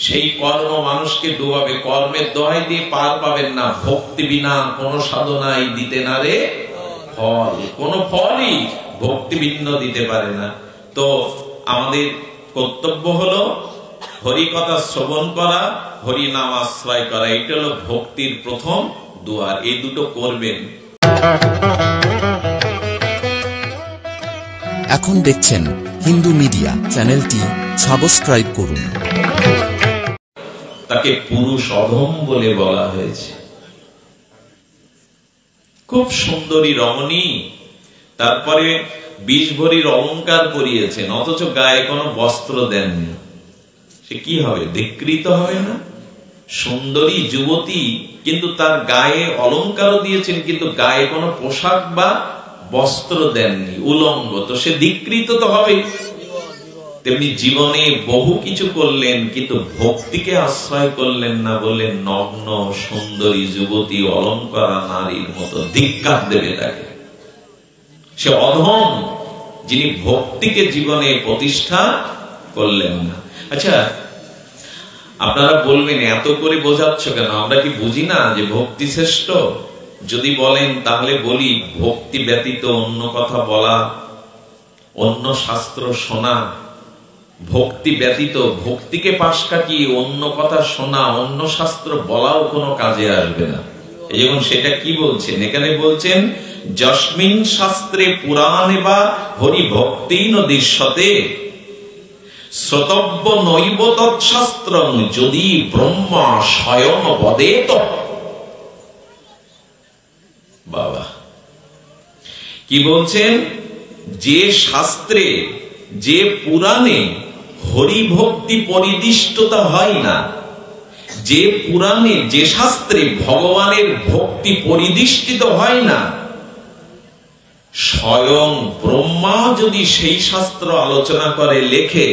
সেই কর্ম মানুষকে ডুবাবে। কর্মের দোহাই দিয়ে পার পাবেন না। ভক্তি বিনা কোন সাধনাই দিতে না রে ফল, কোন ফলই ভক্তি ভিন্ন দিতে পারে না। তো আমাদের কর্তব্য হলো হরি কথা শ্রবণ করা, হরি নাম আশ্রয় করা। এটা হলো ভক্তির প্রথম দুয়ার। এই দুটো করবেন। এখন দেখছেন হিন্দু মিডিয়া চ্যানেলটি সাবস্ক্রাইব করুন। তাকে পুরুষ অধম বলে বলা হয়েছে। খুব সুন্দরী রমণী, তারপরে 20 ভরির অলংকার পরিয়েছেন, অথচ গায়ে কোনো বস্ত্র দেননি। সে কি হবে? ধিক্কৃত হবে না? সুন্দরী যুবতী, কিন্তু তার গায়ে অলংকারও দিয়েছেন, কিন্তু গায়ে কোনো পোশাক বা বস্ত্র দেননি, উলঙ্গ। তো সে ধিক্কৃত তো হবে। তেমনি জীবনে বহু কিছু করলেন, কিন্তু ভক্তিকে আশ্রয় করলেন না, বললেন নগ্ন সুন্দরী যুবতী অলঙ্কারা নারীর মতো। ধিক্কার দেবে তাকে। সে অধম, যিনি ভক্তিকে জীবনে প্রতিষ্ঠা করলেন না। আচ্ছা, আপনারা বলবেন এত করে বোঝাচ্ছ কেন? আমরা কি বুঝি না যে ভক্তি শ্রেষ্ঠ? যদি বলেন তাহলে বলি, ভক্তি ব্যতীত অন্য কথা বলা, অন্য শাস্ত্র শোনা, ভক্তি ব্যতীত ভক্তিকে পাশ কাটিয়ে অন্য কথা শোনা, অন্য শাস্ত্র বলাও কোনো কাজে আসবে না। এই যেমন সেটা কি বলছেন এখানে, বলছেন যস্মিন শাস্ত্রে পুরাণে বা হরি ভক্তি নদীশ্বতে শ্রোতব্য নৈব তৎশাস্ত্রং যদি ব্রহ্মা স্বয়ং বদেত। বাবা কি বলছেন? যে শাস্ত্রে, যে পুরাণে হরি ভক্তি পরিদিষ্টতা হয় না, যে পুরাণে, যে শাস্ত্রে ভগবানের ভক্তি পরিদিষ্টিত হয় না, স্বয়ং ব্রহ্মা যদি সেই শাস্ত্র আলোচনা করে লেখে,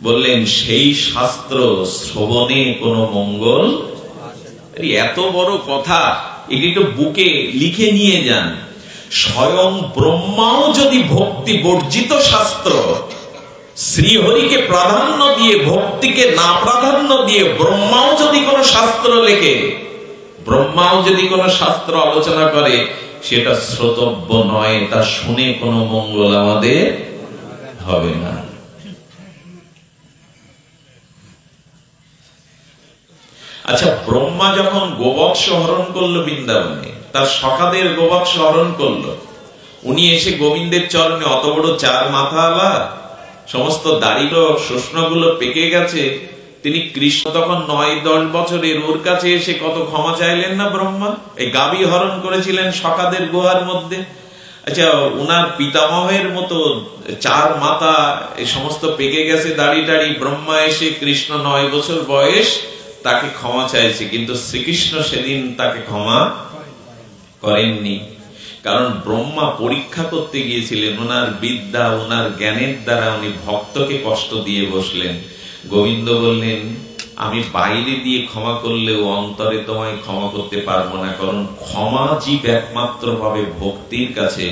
বললেন সেই শাস্ত্র শ্রবণে কোনো মঙ্গল। এত বড় কথা, এটি একটু বুকে লিখে নিয়ে যান। স্বয়ং ব্রহ্মাও যদি ভক্তি বর্জিত শাস্ত্র, শ্রীহরিকে প্রাধান্য দিয়ে ভক্তিকে না প্রাধান্য দিয়ে ব্রহ্মাও যদি কোনো শাস্ত্র লেখে, ব্রহ্মাও যদি কোনো শাস্ত্র আলোচনা করে, সেটা শ্রোতব্য নয়। তা শুনে কোনো মঙ্গল আমাদের হবে না। আচ্ছা, ব্রহ্মা যখন গোবৎস হরণ করলো বৃন্দাবনে, তার সখাদের গোবৎস হরণ করলো, উনি এসে গোবিন্দের চরণে, অত বড় 4 মাথাওয়ালা, সমস্ত দাড়িগুলো শুষ্ণগুলো পেকে গেছে, তিনি কৃষ্ণ তখন 9-10 বছরের, ওর কাছে এসে কত ক্ষমা চাইলেন না ব্রহ্মা? এই গাভী হরণ করেছিলেন সখাদের গুহার মধ্যে। আচ্ছা, উনার পিতামহের মতো 4 মাথা, এই সমস্ত পেকে গেছে দাড়ি টাড়ি, ব্রহ্মা এসে কৃষ্ণ 9 বছর বয়স, তাকে ক্ষমা চাইছে, কিন্তু শ্রীকৃষ্ণ সেদিন তাকে ক্ষমা করেননি। কারণ ব্রহ্মা পরীক্ষা করতে গিয়েছিলেন, ওনার বিদ্যা, ওনার জ্ঞানের দ্বারা উনি ভক্তকে কষ্ট দিয়ে বসলেন। গোবিন্দ বললেন, আমি বাইরে দিয়ে ক্ষমা করলেও অন্তরে তোমায় ক্ষমা করতে পারবো না, কারণ ক্ষমা জীব একমাত্র পাবে ভক্তির কাছে।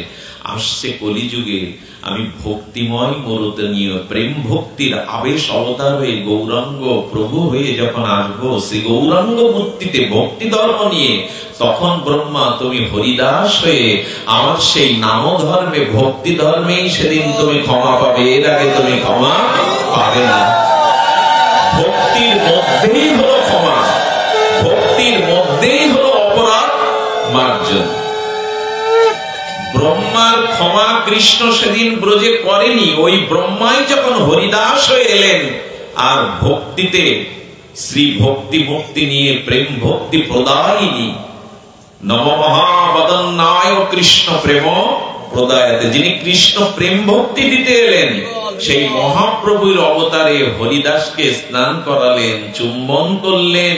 আসছে কলিযুগে, আমি ভক্তিময় মরুতনীয় প্রেম ভক্তির আবেশ অবতার হয়ে গৌরাঙ্গ প্রভু হয়ে যখন আসবো, সেই গৌরাঙ্গ মূর্তিতে ভক্তি ধর্ম নিয়ে, তখন ব্রহ্মা তুমি হরিদাস হয়ে আমার সেই নাম ধর্মে, ভক্তি ধর্মেই সেদিন তুমি ক্ষমা পাবে, এর আগে তুমি ক্ষমা পাবে না। ভক্তির মধ্যেই হলো ক্ষমা, ভক্তির মধ্যেই হলো অপরাধ মার্জন। ব্রহ্মার ক্ষমা কৃষ্ণ সেদিন ব্রজে করেনি। ওই ব্রহ্মাই যখন হরিদাস হয়ে এলেন, আর ভক্তিতে শ্রী ভক্তি মুক্তি নিয়ে প্রেম ভক্তি প্রদায়িনী নম মহাবদন্নায় কৃষ্ণ প্রেম প্রদায়তে, যিনি কৃষ্ণ প্রেম ভক্তি দিতে এলেন, সেই মহাপ্রভুর অবতারে হরিদাসকে স্নান করালেন, চুম্বন করলেন,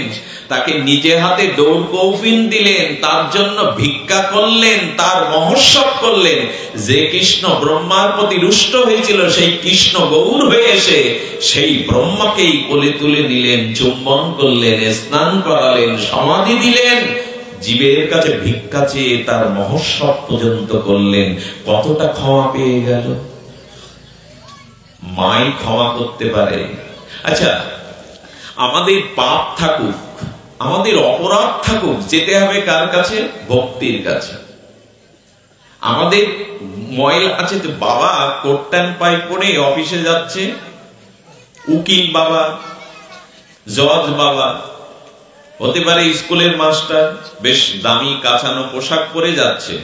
তাকে নিজে হাতে দৌড় কৌপিন দিলেন, তার জন্য ভিক্ষা করলেন, তার মহোৎসব করলেন। যে কৃষ্ণ ব্রহ্মার প্রতি রুষ্ট হয়েছিল, সেই কৃষ্ণ গৌর হয়ে এসে সেই ব্রহ্মাকেই কোলে তুলে নিলেন, চুম্বন করলেন, স্নান করালেন, সমাধি দিলেন, জীবের কাছে ভিক্ষা চেয়ে তার মহোৎসব পর্যন্ত করলেন। কতটা ক্ষমা পেয়ে গেল! মাই ক্ষমা করতে পারে। আচ্ছা, আমাদের পাপ থাকুক, আমাদের অপরাধ থাকুক, যেতে হবে কার কাছে? ভক্তির কাছে। আমাদের ময়লা আছে, তো বাবা কোট্টান পাই পরে অফিসে যাচ্ছে, উকিল বাবা, জজ বাবা, হতে পারে স্কুলের মাস্টার, বেশ দামি কাঁচানো পোশাক পরে যাচ্ছে।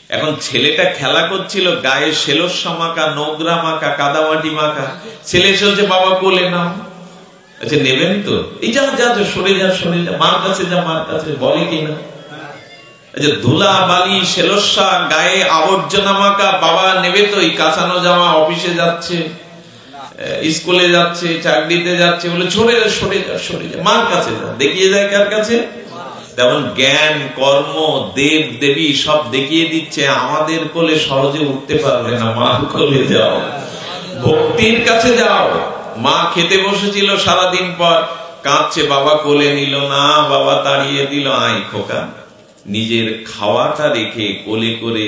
এখন ছেলেটা খেলা করছিল, গায়ে সেলসা মাখা, নোংরা মাখা, কাদামাটি মাখা। ছেলে চলছে, বাবা কোলে নাও। আচ্ছা নেবেন তো? এই যা যা সরে যা, সরে যা, মার কাছে যা, মার কাছে, বলে কিনা? আচ্ছা ধুলা বালি সেলসা গায়ে আবর্জনা মাখা, বাবা নেবে তো? এই কাঁচানো জামা, অফিসে যাচ্ছে, স্কুলে যাচ্ছে, চাকরিতে যাচ্ছে, বলে সরে যা, সরে যা, সরে যা, মার কাছে যা। দেখিয়ে যায় কার কাছে? তেমন জ্ঞান, কর্ম, দেব দেবী সব দেখিয়ে দিচ্ছে। আমাদের কোলে সহজে উঠতে পারবে না, মার কোলে যাও, ভক্তির কাছে যাও। মা খেতে বসেছিল, সারাদিন পর কাঁদছে, বাবা কোলে নিল না, বাবা তাড়িয়ে দিল। আই খোকা, নিজের খাওয়াটা রেখে কোলে করে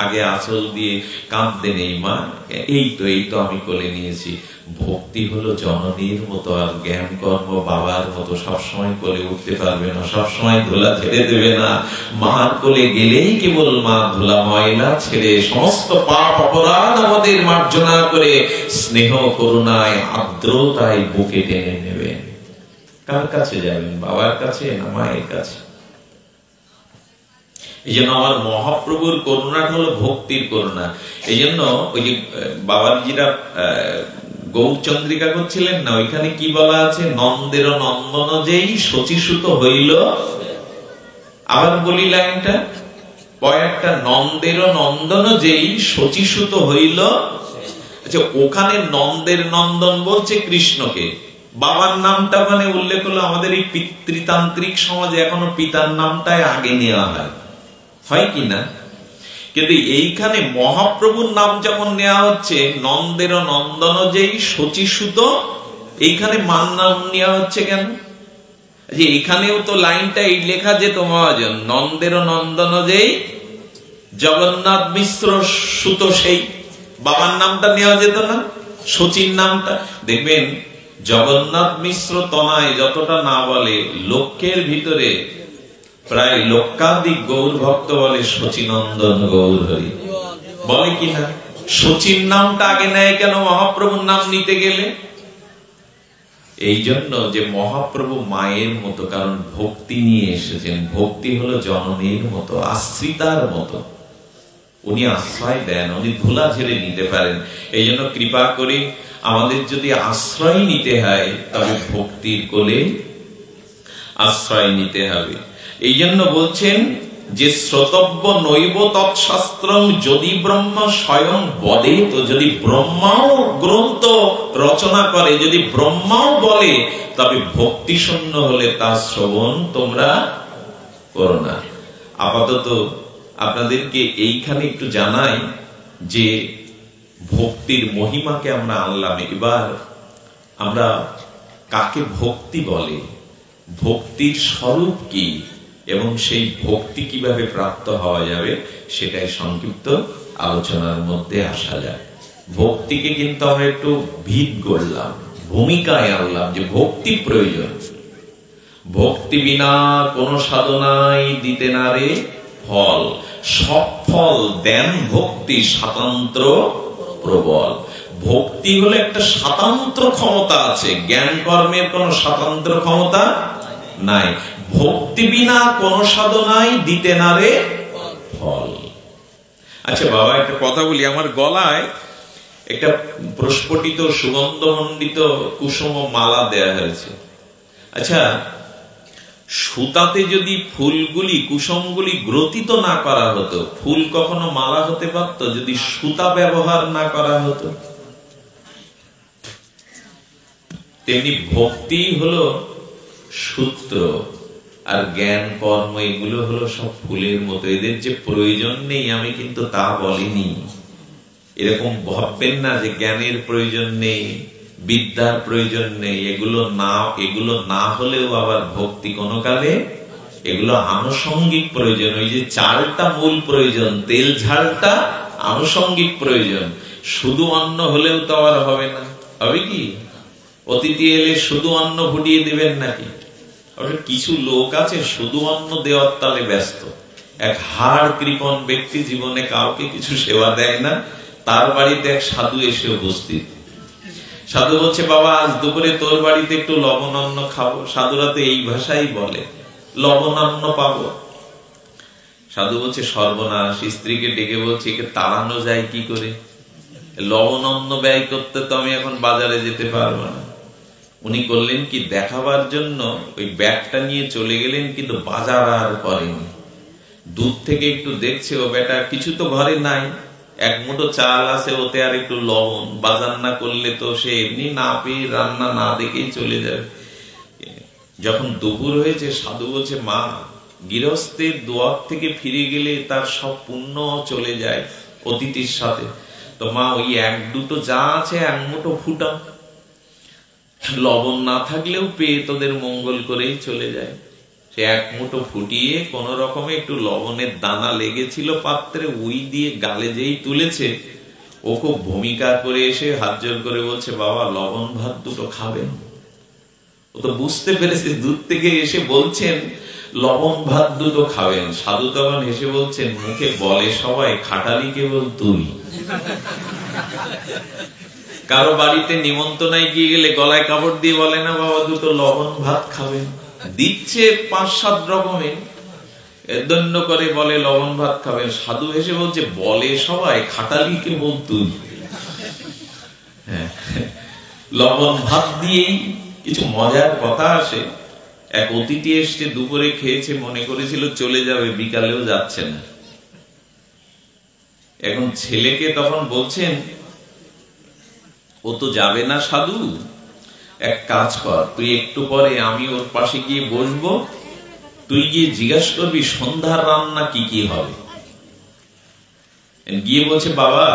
আগে আঁচল দিয়ে কাঁদতে নেই মা, এই তো আমি কোলে নিয়েছি। ভক্তি হলো জননীর মতো, আর জ্ঞান কর্ম বাবার মতো সবসময় কোলে উঠতে পারবে না, সবসময় ধুলা ছেড়ে দেবে না। মার কোলে গেলেই কেবল মা ধুলা ময়লা ছেড়ে সমস্ত পাপ অপরাধ আমাদের মার্জনা করে স্নেহ করুণায় আর্দ্রতায় বুকে টেনে নেবেন। কার কাছে যাবেন? বাবার কাছে না মায়ের কাছে? এই জন্য আমার মহাপ্রভুর করুণাটা হলো ভক্তির করুণা। এই জন্য ওই যে বাবাজিরা গৌরচন্দ্রিকা করছিলেন না, ওইখানে কি বলা আছে? নন্দের নন্দন যেই শচীসুত হইল। আবার বলি লাইনটা, কয়েকটা নন্দের নন্দন যেই শচীসুত হইল। আচ্ছা ওখানে নন্দের নন্দন বলছে কৃষ্ণকে, বাবার নামটা মানে উল্লেখ হলো। আমাদের এই পিতৃতান্ত্রিক সমাজে এখনো পিতার নামটাই আগে নেওয়া হয় কি না? কিন্তু এইখানে মহাপ্রভুর নাম যখন নেওয়া হচ্ছে, নন্দের নন্দন যেই শচীসুত, এইখানে মান নাম নেওয়া হচ্ছে কেন? যে এখানেও তো লাইনটা এই লেখা যেত মহাজন, নন্দের নন্দন যেই জগন্নাথ মিশ্র সুত, সেই বাবার নামটা নেওয়া যেত না? শচীর নামটা দেখবেন, জগন্নাথ মিশ্র তনায় যতটা না বলে, লক্ষ্যের ভিতরে প্রায় লক্ষাধিক গৌর ভক্ত বলে শচীনন্দন গৌর হরি, বলে কিনা? শচীর নামটা আগে নেয় কেন মহাপ্রভুর নাম নিতে গেলে? এই জন্য যে মহাপ্রভু মায়ের মতো, কারণ ভক্তি নিয়ে এসেছেন। ভক্তি হলো জননীর মতো, আশ্রিতার মতো। উনি আশ্রয় দেন, উনি ধুলা ঝেড়ে নিতে পারেন। এই জন্য কৃপা করে আমাদের যদি আশ্রয় নিতে হয়, তবে ভক্তির কোলে আশ্রয় নিতে হবে। এই জন্য বলছেন যে শ্রোতব্য নৈব তৎশাস্ত্রম যদি ব্রহ্ম স্বয়ং বদে। তো যদি ব্রহ্মাও গ্রন্থ রচনা করে, যদি ব্রহ্মাও বলে, তবে ভক্তি শূন্য হলে তা শ্রবণ তোমরা করো না। আপাতত আপনাদেরকে এইখানে একটু জানাই যে ভক্তির মহিমাকে আমরা আনলাম। এবার আমরা কাকে ভক্তি বলে, ভক্তির স্বরূপ কি, এবং সেই ভক্তি কিভাবে প্রাপ্ত হওয়া যাবে, সেটাই সংক্ষিপ্ত আলোচনার মধ্যে আসা যায়। ভক্তিকে কিন্তু আমরা একটু ভিদ করলাম, ভূমিকায় আনলাম যে ভক্তি প্রয়োজন। ভক্তি বিনা কোন সাধনাই দিতে না রে ফল, সব ফল দেন ভক্তি স্বাতন্ত্র প্রবল। ভক্তি হলো একটা স্বাতন্ত্র ক্ষমতা আছে, জ্ঞান কর্মের কোন স্বাতন্ত্র ক্ষমতা নাই। ভক্তি বিনা কোন সাধনাই দিতে না রে ফল। আচ্ছা বাবা, একটা কথা বলি, আমার গলায় একটা প্রস্ফুটিত সুগন্ধমণ্ডিত কুসুম মালা দেয়া হয়েছে। আচ্ছা, সুতাতে যদি ফুলগুলি, কুসুমগুলি গ্রথিত না করা হতো, ফুল কখনো মালা হতে পারত? যদি সুতা ব্যবহার না করা হতো? তেমনি ভক্তি হলো সূত্র, আর জ্ঞান কর্ম এগুলো হলো সব ফুলের মতো। এদের যে প্রয়োজন নেই আমি কিন্তু তা বলিনি। এরকম ভাববেন না যে জ্ঞানের প্রয়োজন নেই, বিদ্যার প্রয়োজন নেই। এগুলো না হলেও আবার ভক্তি কোনো কালে, এগুলো আনুষঙ্গিক প্রয়োজন। ওই যে চালটা মূল প্রয়োজন, তেল ঝালটা আনুষঙ্গিক প্রয়োজন। শুধু অন্ন হলেও তো আবার হবে না। হবে কি? অতিথি এলে শুধু অন্ন ফুটিয়ে দিবেন নাকি? কিছু লোক আছে শুধু অন্ন দেওয়ার তালে ব্যস্ত। এক হাড় কৃপণ ব্যক্তি জীবনে কাউকে কিছু সেবা দেয় না, তার বাড়িতে এক সাধু এসে উপস্থিত। সাধু বলছে, বাবা আজ দুপুরে তোর বাড়িতে একটু লবণ অন্ন খাবো। সাধুরা তো এই ভাষাই বলে, লবণ অন্ন পাবো। সাধু বলছে, সর্বনাশ। স্ত্রীকে ডেকে বলছে, একে তাড়ানো যায় কি করে? লবণ অন্ন ব্যয় করতে তো আমি এখন বাজারে যেতে পারবো না। উনি করলেন কি, দেখাবার জন্য ওই ব্যাগটা নিয়ে চলে গেলেন, কিন্তু বাজার আর করেনি। দূর থেকে একটু দেখছে ও বেটা কিছু তো ঘরে নাই, এক মুঠো চাল আছে, ওতে আর একটু লবণ, বাজার না করলে তো সে এমনি না পেয়ে রান্না না দেখেই চলে যাবে। যখন দুপুর হয়েছে, সাধু বলছে, মা, গৃহস্থের দুয়ার থেকে ফিরে গেলে তার সব পুণ্য চলে যায় অতিথির সাথে। তো মা, ওই এক দুটো যা আছে এক মুঠো ফুটাও, লবণ না থাকলেও পেয়ে তোদের মঙ্গল করেই চলে যায়। সে এক মুঠো ফুটিয়ে কোন রকমে একটু লবণের দানা লেগেছিল পাত্রে, ওই দিয়ে গালে যেই তুলেছে, ও খুব ভূমিকা করে এসে হাত জোর করে বলছে, বাবা লবণ ভাত দুটো খাবেন? ও তো বুঝতে পেরেছে, দূর থেকে এসে বলছেন লবণ ভাত দুটো খাবেন। সাধু তখন হেসে বলছেন, মুখে বলে সবাই, খাটালি কেবল তুই। কারো বাড়িতে নিমন্ত্রণায় গিয়ে গেলে গলায় কাপড় দিয়ে বলে না, বাবা দুটো লবণ ভাত খাবেন? দিচ্ছে 5-7 রকমের, দৈন্য করে বলে লবণ ভাত খাবেন। সাধু হেসে বলছে, বলে সবাই, খাটালি কেবল তুই। লবণ ভাত দিয়েই কিছু মজার কথা আসে। এক অতিথি এসে দুপুরে খেয়েছে, মনে করেছিল চলে যাবে, বিকালেও যাচ্ছে না। এখন ছেলেকে তখন বলছেন, ও তো যাবে না সাধু, এক কাজ কর, তুই একটু পরে আমি ওর পাশে গিয়ে বসবো, তুই গিয়ে জিজ্ঞাসা করবি সন্ধ্যার রান্না কি কি হবে। গিয়ে বলছে, বাবা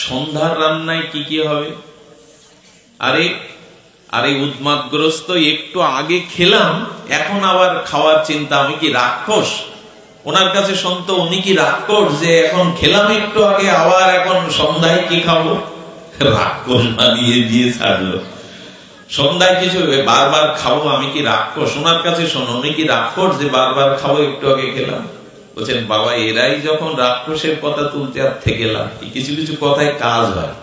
সন্ধ্যার রান্নায় কি কি হবে? আরে উন্মাদগ্রস্ত, একটু আগে খেলাম, এখন আবার খাওয়ার চিন্তা। আমি কি রাক্ষস? ওনার কাছে শুনতো, উনি কি রাক্ষস যে এখন খেলাম একটু আগে, আবার এখন সন্ধ্যায় কি খাবো? রাক্ষস বানিয়ে দিয়ে ছাড়লো। সন্ধ্যায় কিছু বারবার খাবো, আমি কি রাক্ষস? ওনার কাছে শোনো, উনি কি রাক্ষস যে বারবার খাবো, একটু আগে খেলাম? বলছেন, বাবা এরাই যখন রাক্ষসের কথা তুলতে আর থেকে গেলাম, কিছু কিছু কথায় কাজ হয়।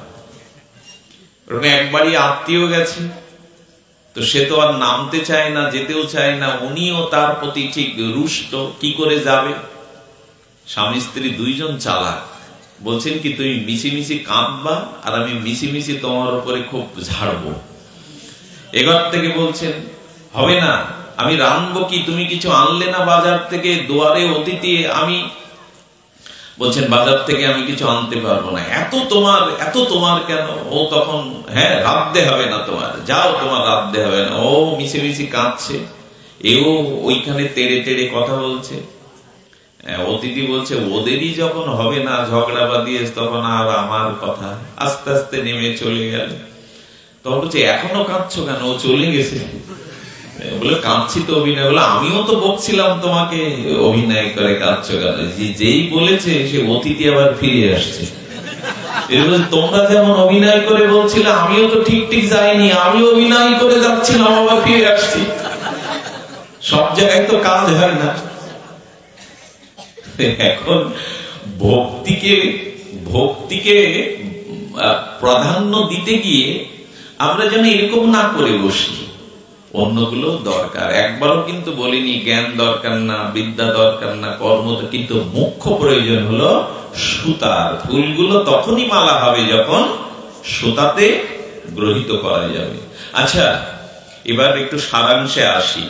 একবারই আত্মীয় গেছে, তো সে তো আর নামতে চায় না, যেতেও চায় না, উনিও তার প্রতি ঠিক রুষ্ট। কি করে যাবে? স্বামী স্ত্রী দুইজন চালাক। বলছেন কি, তুই মিছি মিছি কাঁদবা আর আমি মিছি মিছি তোমার উপরে খুব ঝাড়বো। এবার থেকে বলছেন, হবে না, আমি রাঁধবো কি? তুমি কিছু আনলে না বাজার থেকে, দুয়ারে অতিথি আমি। বলছেন, বাজার থেকে আমি কিছু আনতে পারবো না। এত তোমার কেন? ও তখন, হ্যাঁ রাঁধতে হবে না তোমার, যাও, তোমার রাঁধতে হবে না। ও মিছে মিছি কাঁদছে, এও ওইখানে তেড়ে তেড়ে কথা বলছে। অতিথি বলছে, ওদেরই যখন হবে না ঝগড়া বাঁধিয়ে, তখন আর আমার কথা। আস্তে আস্তে নেমে চলে গেল। তখন বলছে, এখনো কাঁদছো কেন? ও চলে গেছে। বলে, কাঁদছি তো অভিনয়। বলে, আমিও তো বকছিলাম তোমাকে, অভিনয় করে কাঁদছো কেন? যেই বলেছে সে অতিথি আবার ফিরে আসছে। তোমরা যেমন অভিনয় করে বলছিলে, আমিও তো ঠিক ঠিক যাইনি, আমি অভিনয় করে যাচ্ছিলাম, আবার ফিরে আসছি। সব জায়গায় তো কাজ হয় না। এখন ভক্তিকে প্রাধান্য দিতে গিয়ে আমরা যেন এরকম না করে বসি। অন্যগুলো দরকার, একবারও কিন্তু বলিনি জ্ঞান দরকার না, বিদ্যা দরকার না, কর্ম, কিন্তু মুখ্য প্রয়োজন হলো সুতার। ফুলগুলো তখনই মালা হবে যখন সুতাতে গ্রহিত করা যাবে। আচ্ছা, এবার একটু সারাংশে আসি।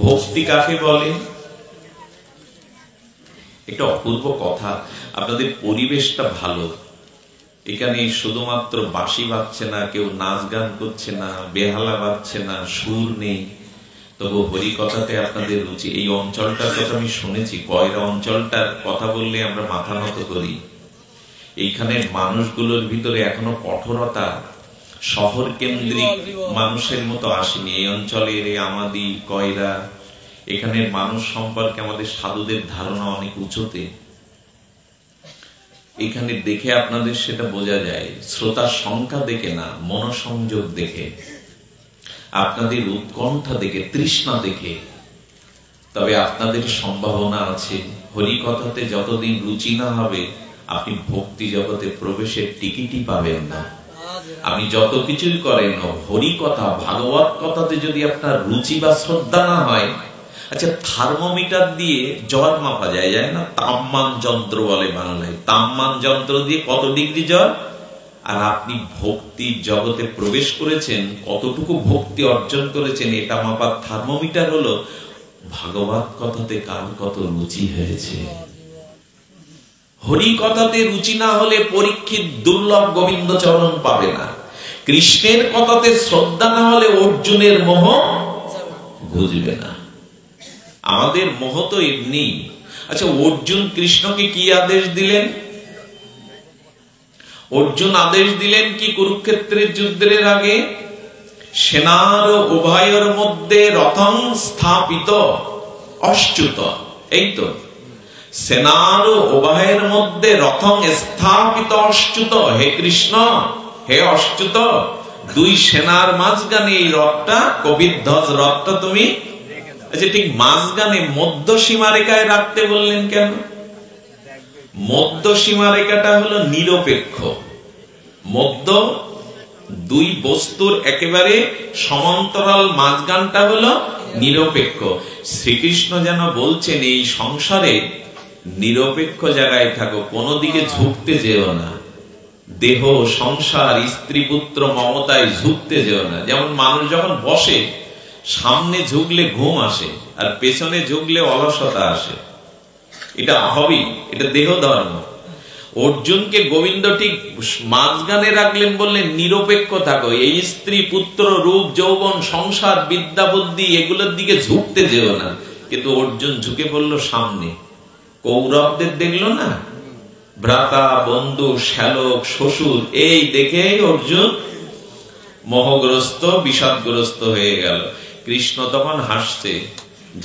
ভক্তি কাকে বলে? একটা অপূর্ব কথা, আপনাদের পরিবেশটা ভালো, এখানে শুধুমাত্র বাঁশি বাজছে না, কেউ নাচ গান করছে না, বেহালা বাজছে না, সুর নেই, তবু হরি কথাতে আপনাদের রুচি। এই অঞ্চলটার কথা আমি শুনেছি, কয়রা অঞ্চলটার কথা বললে আমরা মাথা নত করি। এইখানের মানুষগুলোর ভিতরে এখনো কঠোরতা শহর কেন্দ্রিক মানুষের মতো আসেনি। এই অঞ্চলের আমাদি, কয়রা, এখানের মানুষ সম্পর্কে আমাদের সাধুদের ধারণা অনেক উঁচুতে। এখানে দেখে আপনাদের সেটা বোঝা যায়, শ্রোতার সংখ্যা দেখে না, মনোসংযোগ দেখে। আপনাদের উৎকণ্ঠা দেখে, তৃষ্ণা দেখে। তবে আপনাদের সম্ভাবনা আছে, হরি কথাতে যতদিন রুচি না হবে আপনি ভক্তি জগতে প্রবেশের টিকিটই পাবেন না। আপনি যত কিছুই করেন, হরি কথা ভাগবত কথাতে যদি আপনার রুচি বা শ্রদ্ধা না হয়, আচ্ছা থার্মোমিটার দিয়ে জ্বর মাপা যায়, যায় না? তাপমান যন্ত্র বলে বাংলায়। তাপমান যন্ত্র দিয়ে কত ডিগ্রি জ্বর, আর আপনি ভক্তির জগতে প্রবেশ করেছেন, কতটুকু ভক্তি অর্জন করেছেন, এটা মাপার থার্মোমিটার হলো ভাগবত কথাতে কার কত রুচি হয়েছে। হরি কথাতে রুচি না হলে পরীক্ষিত দুর্লভ গোবিন্দ চরণ পাবে না। কৃষ্ণের কথাতে শ্রদ্ধা না হলে অর্জুনের মোহ বুঝবে না। আমাদের মোহ তো এমনি। আচ্ছা অর্জুন কৃষ্ণকে কি আদেশ দিলেন? অর্জুন আদেশ দিলেন কি কুরুক্ষেত্রের যুদ্ধের আগে? সেনার উভয়ের মধ্যে রথং স্থাপিত অচ্যুত। এই তো, সেনার উভয়ের মধ্যে রথং স্থাপিত অচ্যুত। হে কৃষ্ণ, হে অচ্যুত, দুই সেনার মাঝখানে এই রথটা, কবিধ্বজ রথটা তুমি আচ্ছা ঠিক মাঝখানে মধ্য সীমারেখায় রাখতে বললেন কেন? মধ্য সীমারেখাটা হলো নিরপেক্ষ। মধ্য দুই বস্তুর একেবারে সমান্তরাল মাঝখানটা হলো নিরপেক্ষ। শ্রীকৃষ্ণ যেন বলছেন এই সংসারে নিরপেক্ষ জায়গায় থাকো, কোনো দিকে ঝুঁকতে যেও না। দেহ, সংসার, স্ত্রী, পুত্র মমতায় ঝুঁকতে যেও না। যেমন মানুষ যখন বসে, সামনে ঝুঁকলে ঘুম আসে আর পেছনে ঝুঁকলে অলসতা আসে। এটা হবেই, এটা দেহ ধর্ম। অর্জুনকে গোবিন্দ ঠিক মাঝখানে রাখলেন, বললেন নিরপেক্ষ থাকো। এই স্ত্রী, পুত্র, রূপ, যৌবন, সংসার, বিদ্যা, বুদ্ধি এগুলোর দিকে ঝুঁকতে যেও না। কিন্তু অর্জুন ঝুঁকে পড়লো সামনে। কৌরবদের দেখলো না, ভ্রাতা, বন্ধু, শ্যালক, শ্বশুর, এই দেখে অর্জুন মোহগ্রস্ত, বিষাদগ্রস্ত হয়ে গেল। কৃষ্ণ তখন হাসছে,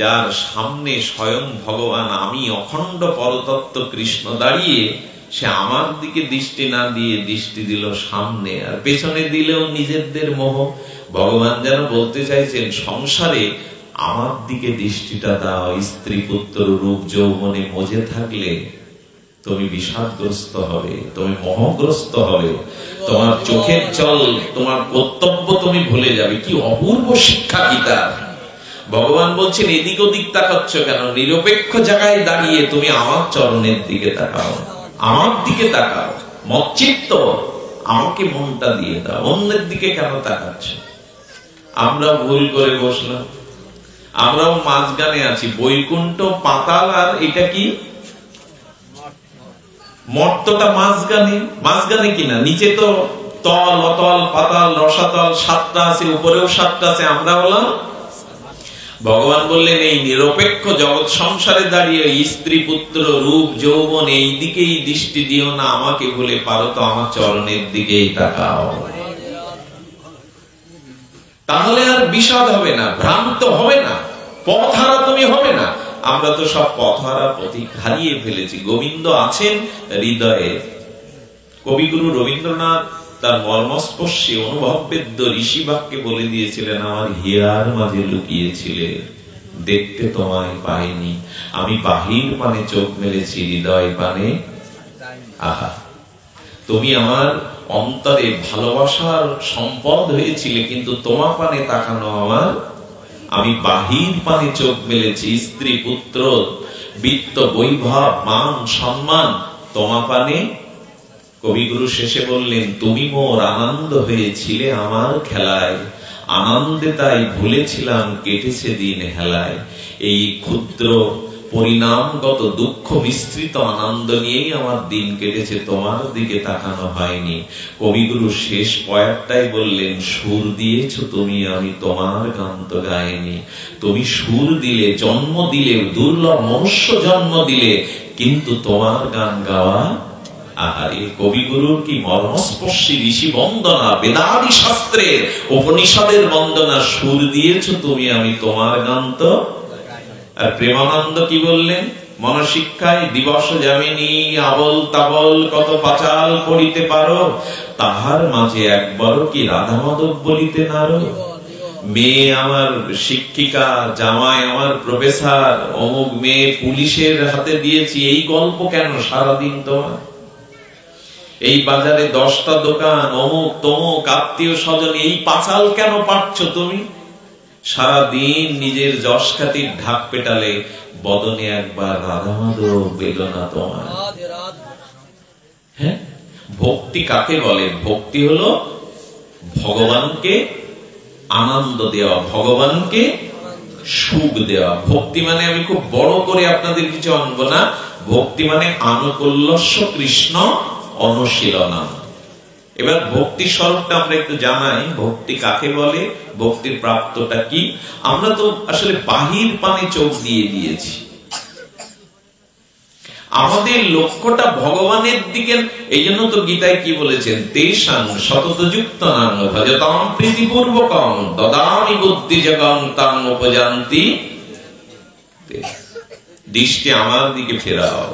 যার সামনে স্বয়ং ভগবান আমি অখণ্ড পরতত্ত্ব কৃষ্ণ দাঁড়িয়ে, সে আমার দিকে দৃষ্টি না দিয়ে দৃষ্টি দিল সামনে, আর পেছনে দিলেও নিজেদের মোহ। ভগবান যেন বলতে চাইছেন সংসারে আমার দিকে দৃষ্টিটা দাও। স্ত্রী, পুত্র, রূপ, যৌবনে মজে থাকলে তুমি বিষাদগ্রস্ত হবে, তুমি মোহগ্রস্ত হবে, তোমার চোখের জল, তোমার কর্তব্য তুমি ভুলে যাবে। কি অপূর্ব শিক্ষা গীতা! ভগবান বলছেন এদিক ওদিক তাকাচ্ছ কেন? নিরপেক্ষ জায়গায় দাঁড়িয়ে তুমি আমার চরণের দিকে তাকাও, আমার দিকে তাকাও, মচ্চিত্ত, আমাকে মনটা দিয়ে দাও, অন্যের দিকে কেন তাকাচ্ছ? আমরা ভুল করে বসলাম, আমরাও মাঝখানে আছি। বৈকুণ্ঠ, পাতাল, আর এটা কি মর্তটা মাঝখানে। মাঝখানে কিনা, নিচে তো তল, অতল, পাতাল, রসাতল সাতটা আছে, উপরেও সাতটা আছে, আমরা হলাম। ভগবান বললেন এই নিরপেক্ষ জগৎ সংসারে দাঁড়িয়ে স্ত্রী, পুত্র, রূপ, যৌবন এই দিকেই দৃষ্টি দিও না, আমাকে ভুলে পারো তো আমার চরণের দিকেই তাকাও। তাহলে আর বিষাদ হবে না, ভ্রান্ত হবে না, পথহারা তুমি হবে না। আমরা তো সব পথহারা, পথিক হারিয়ে ফেলেছি। গোবিন্দ আছেন হৃদয়ে। কবিগুরু রবীন্দ্রনাথ তার মর্মস্পর্শী অনুভববেদ্য ঋষি বাক্যে বলে দিয়েছিলেন, আমার হীরার মাঝে লুকিয়েছিলে, দেখতে তোমায় পাইনি, আমি বাহির পানে চোখ মেলেছি, হৃদয় পানে আহা। তুমি আমার অন্তরে ভালোবাসার সম্পদ হয়েছিলে, কিন্তু তোমার পানে তাকানো আমার, আমি বাহির পানে চোখ মেলেছি। স্ত্রী, পুত্র, বিত্ত, বৈভব, মান, সম্মান তোমার পানে। কবিগুরু শেষে বললেন, তুমি মোর আনন্দ হয়েছিলে আমার খেলায়, আনন্দে তাই ভুলেছিলাম কেটেছে দিন হেলায়। এই ক্ষুদ্র পরিণামগত দুঃখ মিশ্রিত আনন্দ নিয়েই আমার দিন কেটেছে, তোমার দিকে তাকানো হয়নি। কবিগুরু শেষ পয়ারটাই বললেন, সুর দিয়েছ তুমি, আমি তোমার গান তো গাইনি। তুমি সুর দিলে, জন্ম দিলে, দুর্লভ মনুষ্য জন্ম দিলে, কিন্তু তোমার গান গাওয়া। আরে কবিগুরুর কি মর্মস্পর্শী ঋষি বন্দনা, বেদাদি শাস্ত্রের উপনিষদের বন্দনা। সুর দিয়েছ তুমি, আমি তোমার গান তো। আর প্রেমানন্দ কি বললেন মনশিক্ষায়, দিবস যামিনী আবল তাবল কত পাঁচাল পড়িতে পারো, তাহার মাঝে একবারও কি রাধা মাধব বলিতে নারো। মেয়ে আমার শিক্ষিকা, জামাই আমার প্রফেসর, অমুক মেয়ে পুলিশের হাতে দিয়েছি, এই গল্প কেন সারাদিন তোমার? এই বাজারে 10টা দোকান, অমুক তমুক আত্মীয় স্বজন, এই পাঁচাল কেন পাচ্ছ তুমি? সারাদিন নিজের যশ খ্যাতির ঢাক পেটালে বদনে একবার রাধা মাধব পেল না তোমার। হ্যাঁ, ভক্তি কাকে বলে? ভক্তি হলো ভগবানকে আনন্দ দেওয়া, ভগবানকে সুখ দেওয়া। ভক্তি মানে, আমি খুব বড় করে আপনাদের কিছু আনব না, ভক্তি মানে আনুকূল্যস্য কৃষ্ণ অনুশীলনা। এবার ভক্তি স্বরূপটা আমরা একটু জানাই, ভক্তি কাকে বলে, ভক্তির প্রাপ্তটা কি। আমরা তো আসলে বাহির পানে চোখ দিয়ে দিয়েছি, আমাদের লক্ষ্যটা ভগবানের দিকে। এই জন্য তো গীতায় কি বলেছেন, তেষাং সততযুক্তানাং ভজতাম প্রীতিপূর্বকং দদামি বুদ্ধিযোগং তাং উপযান্তি। দৃষ্টি আমার দিকে ফেরাও,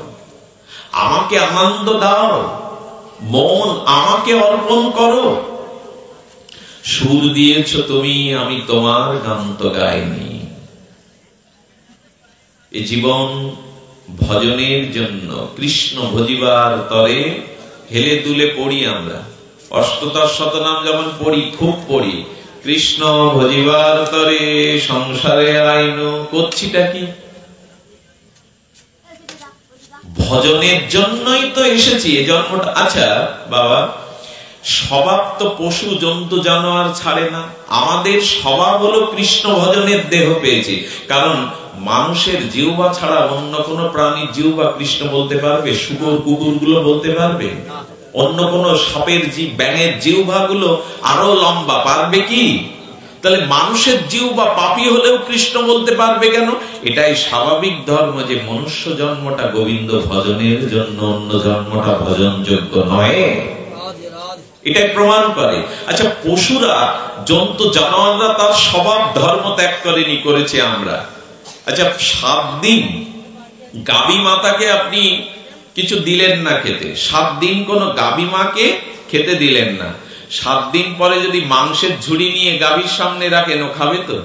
আমাকে আনন্দ দাও, মন আমাকে অর্পণ করো। সুর দিয়েছ তুমি, আমি তোমার গান তো গাইনি। এই জীবন ভজনের জন্য, কৃষ্ণ ভজিবার তরে হেলে দুলে পড়ি আমরা। অষ্টদশ শতনাম যখন পড়ি, খুব পড়ি, কৃষ্ণ ভজিবার তরে সংসারে আইনু। করছিটা কি? ভজনের জন্যই তো এসেছি এই জন্মটা। আচ্ছা বাবা, স্বভাব তো পশু জন্তু জানোয়ার ছাড়ে না, আমাদের স্বভাব হলো কৃষ্ণ ভজনের দেহ পেয়েছি। কারণ মানুষের জিহ্বা ছাড়া অন্য কোন প্রাণীর জিহ্বা কৃষ্ণ বলতে পারবে? শুকর কুকুর গুলো বলতে পারবে? অন্য কোন সাপের ব্যাঙের জিহ্বা গুলো আরো লম্বা, পারবে কি? তাহলে মানুষের জিহ্বা পাপী হলেও কৃষ্ণ বলতে পারবে কেন? এটাই স্বাভাবিক ধর্ম, যে মনুষ্য জন্মটা গোবিন্দ ভজনের জন্য, অন্য জন্মটা ভজন যোগ্য নয়। এটাই প্রমাণ করে। আচ্ছা, পশুরা, জন্তু জানোয়াররা তার স্বভাব ধর্ম ত্যাগ করেনি, করেছে আমরা। আচ্ছা, 7 দিন গাবি মাতাকে আপনি কিছু দিলেন না খেতে, 7 দিন কোন গাবি মাকে খেতে দিলেন না। 7 দিন পরে যদি মাংসের ঝুড়ি নিয়ে গাভীর সামনে রাখেন, ও খাবে তো?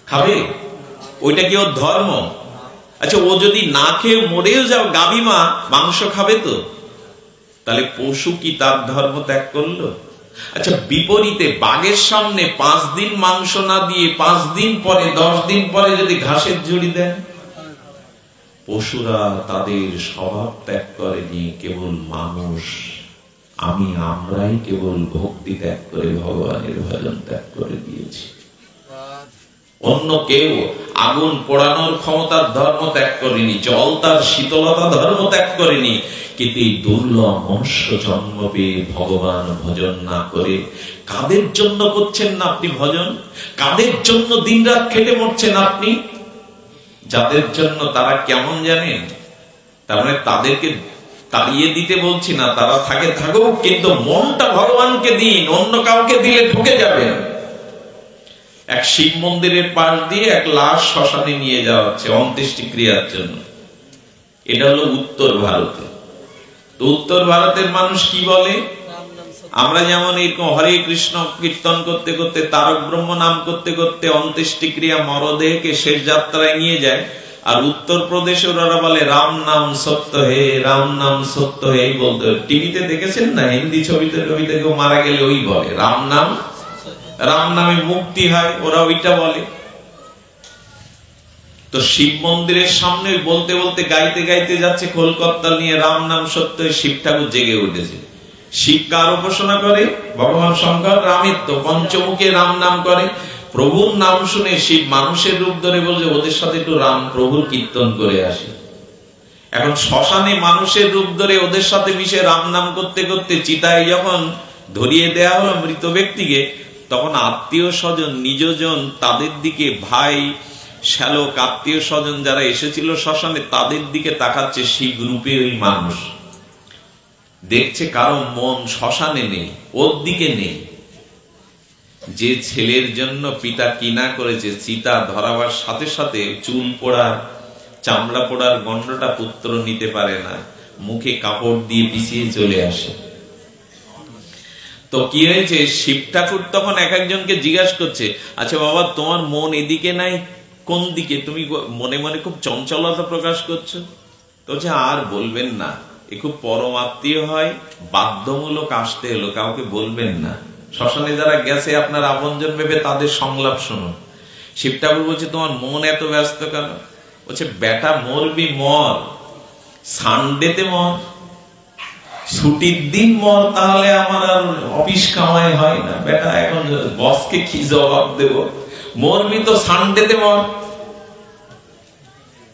খাবে? ওইটা কি ওর ধর্ম? আচ্ছা, ও যদি না খেয়ে মরেও যাও, গাভী মা মাংস খাবে তো? তাহলে পশু কি তার ধর্ম ত্যাগ করলো? আচ্ছা, বিপরীতে বাঘের সামনে 5 দিন মাংস না দিয়ে 5 দিন পরে, 10 দিন পরে যদি ঘাসের ঝুড়ি দেন, পশুরা তাদের স্বভাব ত্যাগ করেনি, কেবল মানুষ, আমরাই কেবল ভক্তি ত্যাগ করে ভগবানের ভজন ত্যাগ করে দিয়েছি। অন্য কেউ আগুন পোড়ানোর ক্ষমতার ধর্ম ত্যাগ করেনি, জল তার শীতলতা ধর্ম ত্যাগ করেনি। কিন্তু এই দুর্লভ মনুষ্য জন্ম পেয়ে ভগবান ভজন না করে, কাদের জন্য করছেন না আপনি ভজন? কাদের জন্য দিনরাত খেটে মরছেন আপনি? যাদের জন্য, তারা কেমন জানেন? তার মানে তাদেরকে তাড়িয়ে দিতে বলছি না, তারা থাকে থাকুক, কিন্তু মনটা ভগবানকে দিন, অন্য কাউকে দিলে ঠকে যাবেন। এক শিব মন্দিরের পাশ দিয়ে এক লাশ শ্মশানে নিয়ে যাওয়া হচ্ছে অন্ত্যেষ্টিক্রিয়ার জন্য। এটা হলো উত্তর ভারতে। তো উত্তর ভারতের মানুষ কি বলে? আমরা যেমন এরকম হরে কৃষ্ণ কীর্তন করতে করতে, তারক ব্রহ্ম নাম করতে করতে অন্ত্যেষ্টিক্রিয়া মরদেহকে শেষ যাত্রায় নিয়ে যায়, আর উত্তর প্রদেশে ওরা বলে রাম নাম সত্য হে, রাম নাম সত্য হে বলতে। টিভিতে দেখেছেন না, হিন্দি ছবিতে টবিতে কেউ মারা গেলে ওই বলে রাম নাম, রাম নামে মুক্তি হয়, ওরা ওইটা বলে। তো শিব মন্দিরের সামনে বলতে বলতে, গাইতে গাইতে যাচ্ছে খোলকর্তাল নিয়ে, রাম নাম সত্য। শিব ঠাকুর জেগে উঠেছে। শিব কার উপাসনা করে? ভগবান শঙ্কর। রামের তো পঞ্চমুখে রাম নাম করে। প্রভুর নাম শুনে শিব মানুষের রূপ ধরে বলছে, ওদের সাথে একটু রাম প্রভুর কীর্তন করে আসে। এখন শ্মশানে মানুষের রূপ ধরে ওদের সাথে মিশে রাম নাম করতে করতে চিতায় যখন ধরিয়ে দেয়া হলো মৃত ব্যক্তিকে, তখন আত্মীয় স্বজন, নিজজন, তাদের দিকে ভাই শ্যালক আত্মীয় স্বজন যারা এসেছিল শ্মশানে, তাদের দিকে তাকাচ্ছে শিব রূপে ওই মানুষ। দেখছে কারো মন শ্মশানে নেই, ওর দিকে নেই। যে ছেলের জন্য পিতা কিনা করেছে, চিতা ধরাবার সাথে সাথে চুল পোড়া, চামড়া পোড়ার গন্ধটা পুত্র নিতে পারে না, মুখে কাপড় দিয়ে পিছিয়ে চলে আসে। তো তো কি হয়েছে, শিব ঠাকুর তখন এক একজনকে জিজ্ঞাসা করছে, আচ্ছা বাবা তোমার মন এদিকে নাই কোন দিকে, তুমি মনে মনে খুব চঞ্চলতা প্রকাশ করছো। তো আর বলবেন না, এ খুব পরমাত্মীয় হয়, বাধ্যমূলক আসতে হলো, কাউকে বলবেন না। শ্মশানে যারা গেছে আপনার আপনজন ভেবে তাদের সংলাপ শুনুন। শিব ঠাকুর বলছে তোমার মন এত ব্যস্ত কেন? বলছে বেটা মরবি মর, সানডেতে মর, ছুটির দিন মর, তাহলে আমার আর অফিস কামাই হয় না। বেটা এখন বসকে কি জবাব দেব, মরবি তো সানডেতে মর।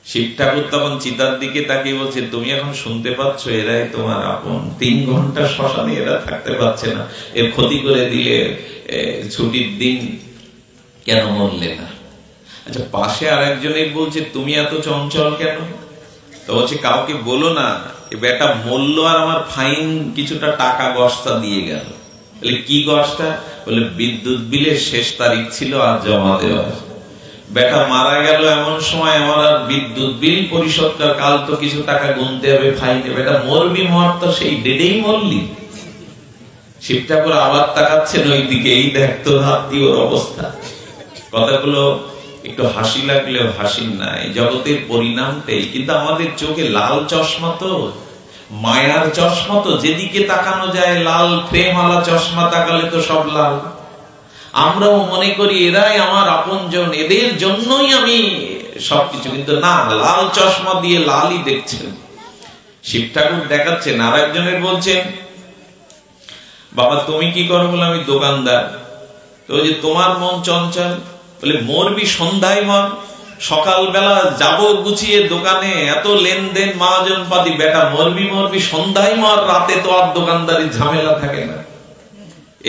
শিব ঠাকুর তখন চিতার দিকে তাকিয়ে বলছে তুমি এখন শুনতে পাচ্ছ, এরাই তোমার আপন, 3 ঘন্টা শ্মশানে এরা থাকতে পারছে না, এর ক্ষতি করে দিলে ছুটির দিন কেন মরলে না? আচ্ছা পাশে আর একজনের বলছে তুমি এত চঞ্চল কেন? তো বলছে কাউকে বলো না, বেটা মরল আর আমার ফাইন কিছুটা টাকা গস্তা দিয়ে গেল। বলে কি গস্তা? বলে বিদ্যুৎ বিলের শেষ তারিখ ছিল আর জমা দেওয়া। বেটা মারা গেল এমন সময় আমার আর বিদ্যুৎ বিল পরিশোধ করার কাল তো কিছু টাকা গুনতে হবে ফাইনে, বেটা মরবি মর, তো সেই ডেটেই মরলি। শিব ঠাকুর আবার তাকাচ্ছেন ওই দিকে, এই দেখ তো ওর অবস্থা। কথাগুলো একটু হাসি লাগলেও হাসির নাই, জগতের পরিণামটাই। কিন্তু আমাদের চোখে লাল চশমা, তো মায়ার চশমা, তো যেদিকে তাকানো যায় লাল, প্রেমওয়ালা চশমা তাকালে তো সব লাল। আমরাও মনে করি এরাই আমার আপনজন, এদের জন্যই আমি সবকিছু, কিন্তু না, লাল চশমা দিয়ে লালই দেখছেন। শিব ঠাকুর দেখাচ্ছেন। আর একজনের বলছেন বাবা তুমি কি করো? বলে আমি দোকানদার। তো যে তোমার মন চঞ্চল, বলে মরবি সন্ধ্যায় মর, সকালবেলা যাবো গুছিয়ে দোকানে, এত লেনদেন মহাজন পাতি, বেটা মরবি সন্ধ্যায় মর, রাতে তো আর দোকানদারি ঝামেলা থাকে না।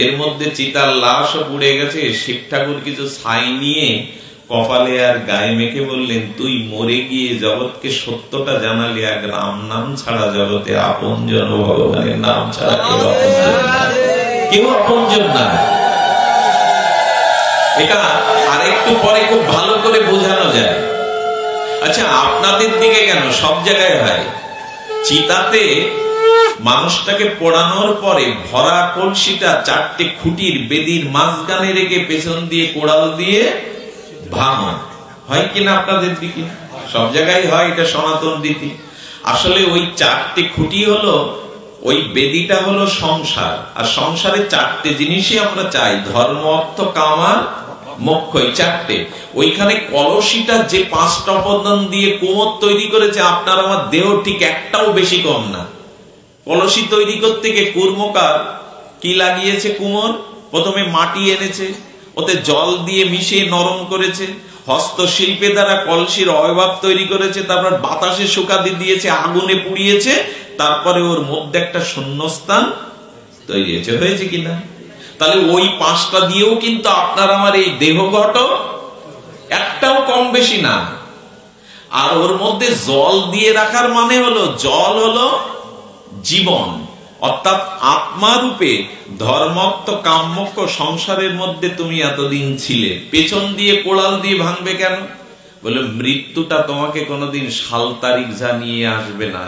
এর মধ্যে চিতার লাশও পুড়ে গেছে। শিব ঠাকুর কিছু ছাই নিয়ে কপালে আর গায়ে মেখে বললেন তুই মরে গিয়ে জগৎকে সত্যটা জানালি, এক রাম নাম ছাড়া জগতে আপনজন ভগবানের নাম ছাড়া কেউ আপনজন না। এটা আরেকটু পরে খুব ভালো করে বোঝানো যায়। আচ্ছা আপনাদের দিকে কেন, সব জায়গায় হয়। চিতাতে মানুষটাকে পোড়ানোর পরে ভরা কলসিটা 4টে খুঁটির বেদির মাঝখানে রেখে পেছন দিয়ে কোড়াল দিয়ে ভাঙা হয় কিনা আপনাদের দিকে? সব জায়গায় হয়, এটা সনাতন রীতি। আসলে ওই 4টে খুঁটি হলো, ওই বেদিটা হলো সংসার, আর সংসারে 4টে জিনিসই আমরা চাই, ধর্ম অর্থ কাম আর মোক্ষ, এই 4টে। ওইখানে কলসিটা যে 5টা উপাদান দিয়ে কুমোর তৈরি করেছে, আপনার আমার দেহ ঠিক একটাও বেশি কম না। কলসি তৈরি করতে গিয়ে কুর্মকার কি লাগিয়েছে? কুমোর প্রথমে মাটি এনেছে, ওতে জল দিয়ে মিশিয়ে নরম করেছে, হস্তশিল্পে দ্বারা কলসির অয়ভাব তৈরি করেছে, তারপর বাতাসে শুকাতে দিয়েছে, আগুনে পুড়িয়েছে, তারপরে ওর মধ্যে একটা শূন্যস্থান তৈরি হয়েছে কিনা? তাহলে ওই 5টা দিয়েও কিন্তু আপনার আমার এই দেহ ঘটক একটাও কম বেশি না। আর ওর মধ্যে জল দিয়ে রাখার মানে হলো, জল হলো জীবন, অর্থাৎ আত্মা রূপে ধর্মত্ব কাম্যক্ষ সংসারের মধ্যে তুমি এতদিন ছিলে। পেছন দিয়ে কোড়াল দিয়ে ভাঙবে কেন? বলে মৃত্যুটা তোমাকে কোনোদিন সাল তারিখ জানিয়ে আসবে না,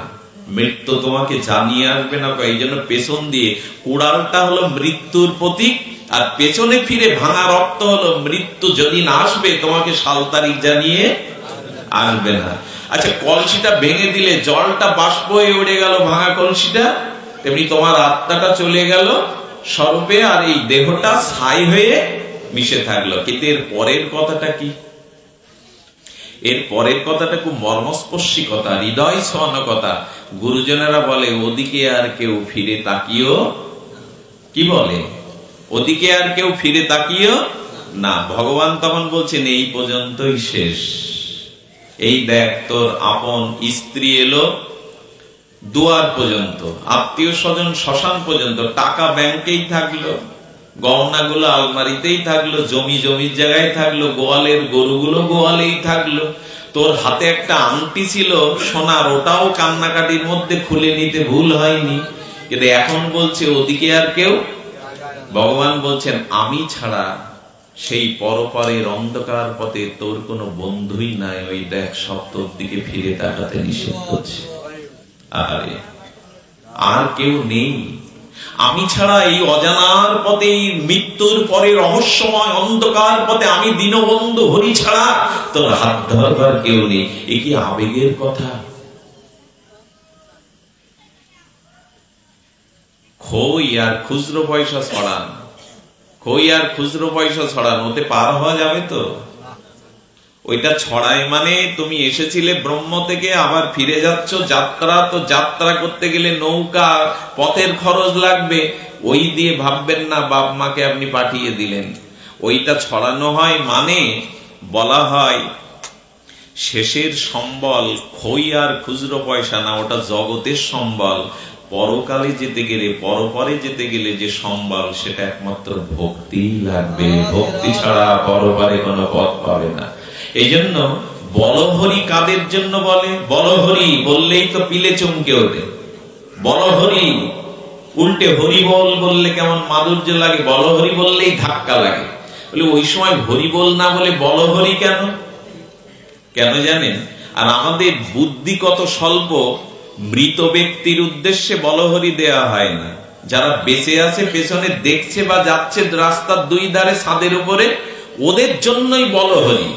মৃত্যু তোমাকে জানিয়ে আসবে না, এই জন্য পেছন দিয়ে কোড়ালটা হলো মৃত্যুর প্রতীক, আর পেছনে ফিরে ভাঙা রক্ত হলো মৃত্যু যদি না আসবে তোমাকে সাল তারিখ জানিয়ে আসবে না। আচ্ছা কলসিটা ভেঙে দিলে জলটা বাষ্প হয়ে উড়ে গেল ভাঙা কলসিটা, তেমনি তোমার আত্মাটা চলে গেল স্বরূপে, আর এই দেহটা ছাই হয়ে মিশে থাকলো। কিন্তু এর পরের কথাটা কি? এর পরের কথাটা খুব মর্মস্পর্শী কথা, হৃদয় ছোঁয়ানো কথা। গুরুজনেরা বলে ওদিকে আর কেউ ফিরে তাকিও, কি বলে? ওদিকে আর কেউ ফিরে তাকিও না। ভগবান তখন বলছেন এই পর্যন্তই শেষ। এই দেখ তোর আপন স্ত্রী এলো দুয়ার পর্যন্ত, আত্মীয় স্বজন শ্মশান পর্যন্ত, টাকা ব্যাংকেই থাকলো, গহনাগুলো আলমারিতেই থাকলো, জমি জমির জায়গায় থাকলো, গোয়ালের গরুগুলো গোয়ালেই থাকলো, তোর হাতে একটা আংটি ছিল সোনার, ওটাও কান্নাকাটির মধ্যে খুলে নিতে ভুল হয়নি। কিন্তু এখন বলছে ওদিকে আর কেউ, ভগবান বলছেন আমি ছাড়া সেই পরপারের অন্ধকার পথে তোর কোনো বন্ধুই নাই। ওই দেখ সব তোর দিকে ফিরে তাকাতে নিষেধ করছে, আরে আর কেউ নেই। আমি ছাড়া এই অজানার পথে, এই মৃত্যুর পরে রহস্যময় অন্ধকার পথে আমি দীনবন্ধু হরি ছাড়া তোর হাত ধরবার কেউ নেই। এ কি আবেগের কথা? খই আর খুচরো পয়সা ছড়ান, খই আর খুচরো পয়সা ছড়ান, ওতে পার হওয়া যাবে তো? ওইটা ছড়াই মানে তুমি এসেছিলে ব্রহ্ম থেকে, আবার ফিরে যাচ্ছ, যাত্রা তো যাত্রা করতে গেলে নৌকা পথের খরচ লাগবে, ওই দিয়ে ভাববেন না বাপ মাকে আপনি পাঠিয়ে দিলেন। ওইটা ছড়ানো হয় মানে বলা হয় শেষের সম্বল খই আর খুচরো পয়সা না, ওটা জগতের সম্বল। পরকালে যেতে গেলে, পরপরে যেতে গেলে যে সম্বল, সেটা একমাত্র ভক্তি লাগবে। ভক্তি ছাড়া পরপারে কোনো পথ পাবে না। এই জন্য বলহরি কাদের জন্য বলে? বলহরি বললেই তো পিলে চমকে ওঠে। বলহরি, উল্টে হরি বল বললে কেমন মাধুর্য লাগে, বলহরি বললেই ধাক্কা লাগে। বলে ওই সময় হরি বল না বলে বলহরি কেন? কেন জানেন? আর আমাদের বুদ্ধি কত স্বল্প, মৃত ব্যক্তির উদ্দেশ্যে বলহরি দেয়া হয় না। যারা বেঁচে আছে, পেছনে দেখছে বা যাচ্ছে রাস্তার দুই ধারে ছাদের উপরে, ওদের জন্যই বলহরি,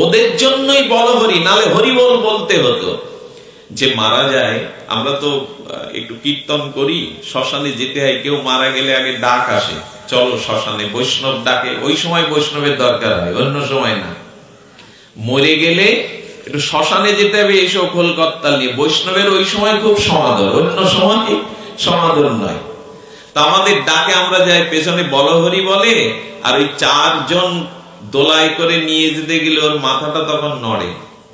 ওদের জন্যই বলহরি। নালে হরিবল বলতে হতো। যে মারা যায়, আমরা তো একটু কীর্তন করি, শ্মশানে যেতে হয়, কেউ মারা গেলে আগে ডাক আসে, চলো শ্মশানে, বৈষ্ণব ডাকে। ওই সময় বৈষ্ণবের দরকার হয়, অন্য সময় না। মরে গেলে একটু শ্মশানে যেতে হবে, এসব খোল কর্তাল নিয়ে। বৈষ্ণবের ওই সময় খুব সমাদর, অন্য সময় সমাদর নয়। তা আমাদের ডাকে আমরা যাই, পেছনে বলহরি বলে, আর ওই চারজন দোলাই করে নিয়ে যেতে গেলে ওর মাথাটা তখন নড়ে।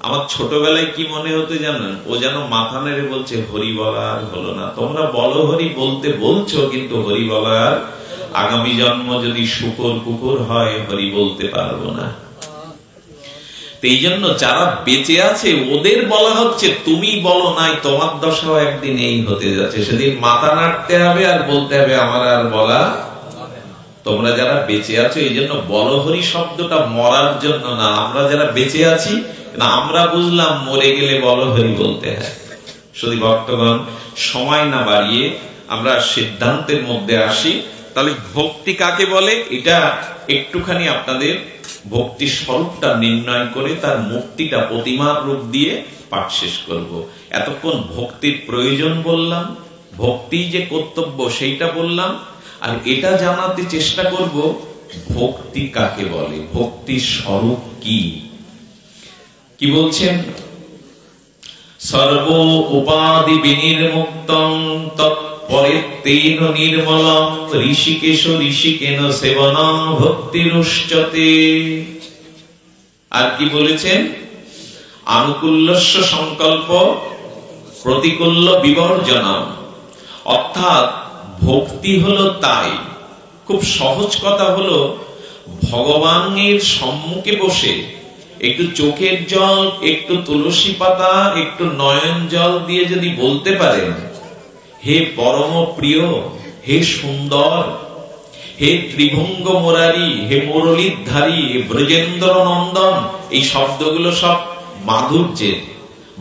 আমার ছোটবেলায় কি মনে হতো জানেন? ও যেন মাথা নেড়ে বলছে হরি বলা আর হলো না। তোমরা বলো হরি বলতে বলছো, কিন্তু হরি বলার আগামী জন্ম যদি শুকর কুকুর হয়, হরি বলতে পারবো না। এই জন্য যারা বেঁচে আছে ওদের বলা হচ্ছে তুমি বলো নাই, তোমার দশাও একদিন এই হতে যাচ্ছে। সেদিন মাথা নাড়তে হবে আর বলতে হবে আমার আর বলা। তোমরা যারা বেঁচে আছো, এই জন্য বলহরি শব্দটা মরার জন্য না। আমরা যারা বেঁচে আছি না, আমরা বুঝলাম মরে গেলে বলহরি বলতে হয়। শুধু ভক্তগণ, সময় না বাড়িয়ে আমরা সিদ্ধান্তের মধ্যে আসি। তাহলে ভক্তি কাকে বলে, এটা একটুখানি আপনাদের ভক্তির স্বরূপটা নির্ণয় করে তার মূর্তিটা প্রতিমার রূপ দিয়ে পাঠ শেষ করব। এতক্ষণ ভক্তির প্রয়োজন বললাম, ভক্তি যে কর্তব্য সেইটা বললাম, আর এটা জানাতে চেষ্টা করব ভক্তি কাকে বলে, ভক্তির স্বরূপ কি। কি বলছেন? সর্ব উপাধি বিনির্মুক্তং তৎপরিত্তেন নির্মলং ঋষিকেশ ঋষিকেন সেবনং ভক্তিরুচ্যতে। আর কি বলেছেন? আনুকূল্যস্য সংকল্প প্রতিকূল্য বিবর্জনম। অর্থাৎ ভক্তি হলো তাই, খুব সহজ কথা হলো, ভগবানের সম্মুখে বসে একটু চোখের জল, একটু তুলসী পাতা, একটু নয়ন জল দিয়ে যদি বলতে পারেন, হে পরম প্রিয়, হে সুন্দর, হে ত্রিভঙ্গ মুরারি, হে মুরলীধারী, হে ব্রজেন্দ্র নন্দন, এই শব্দগুলো সব মাধুর্যের।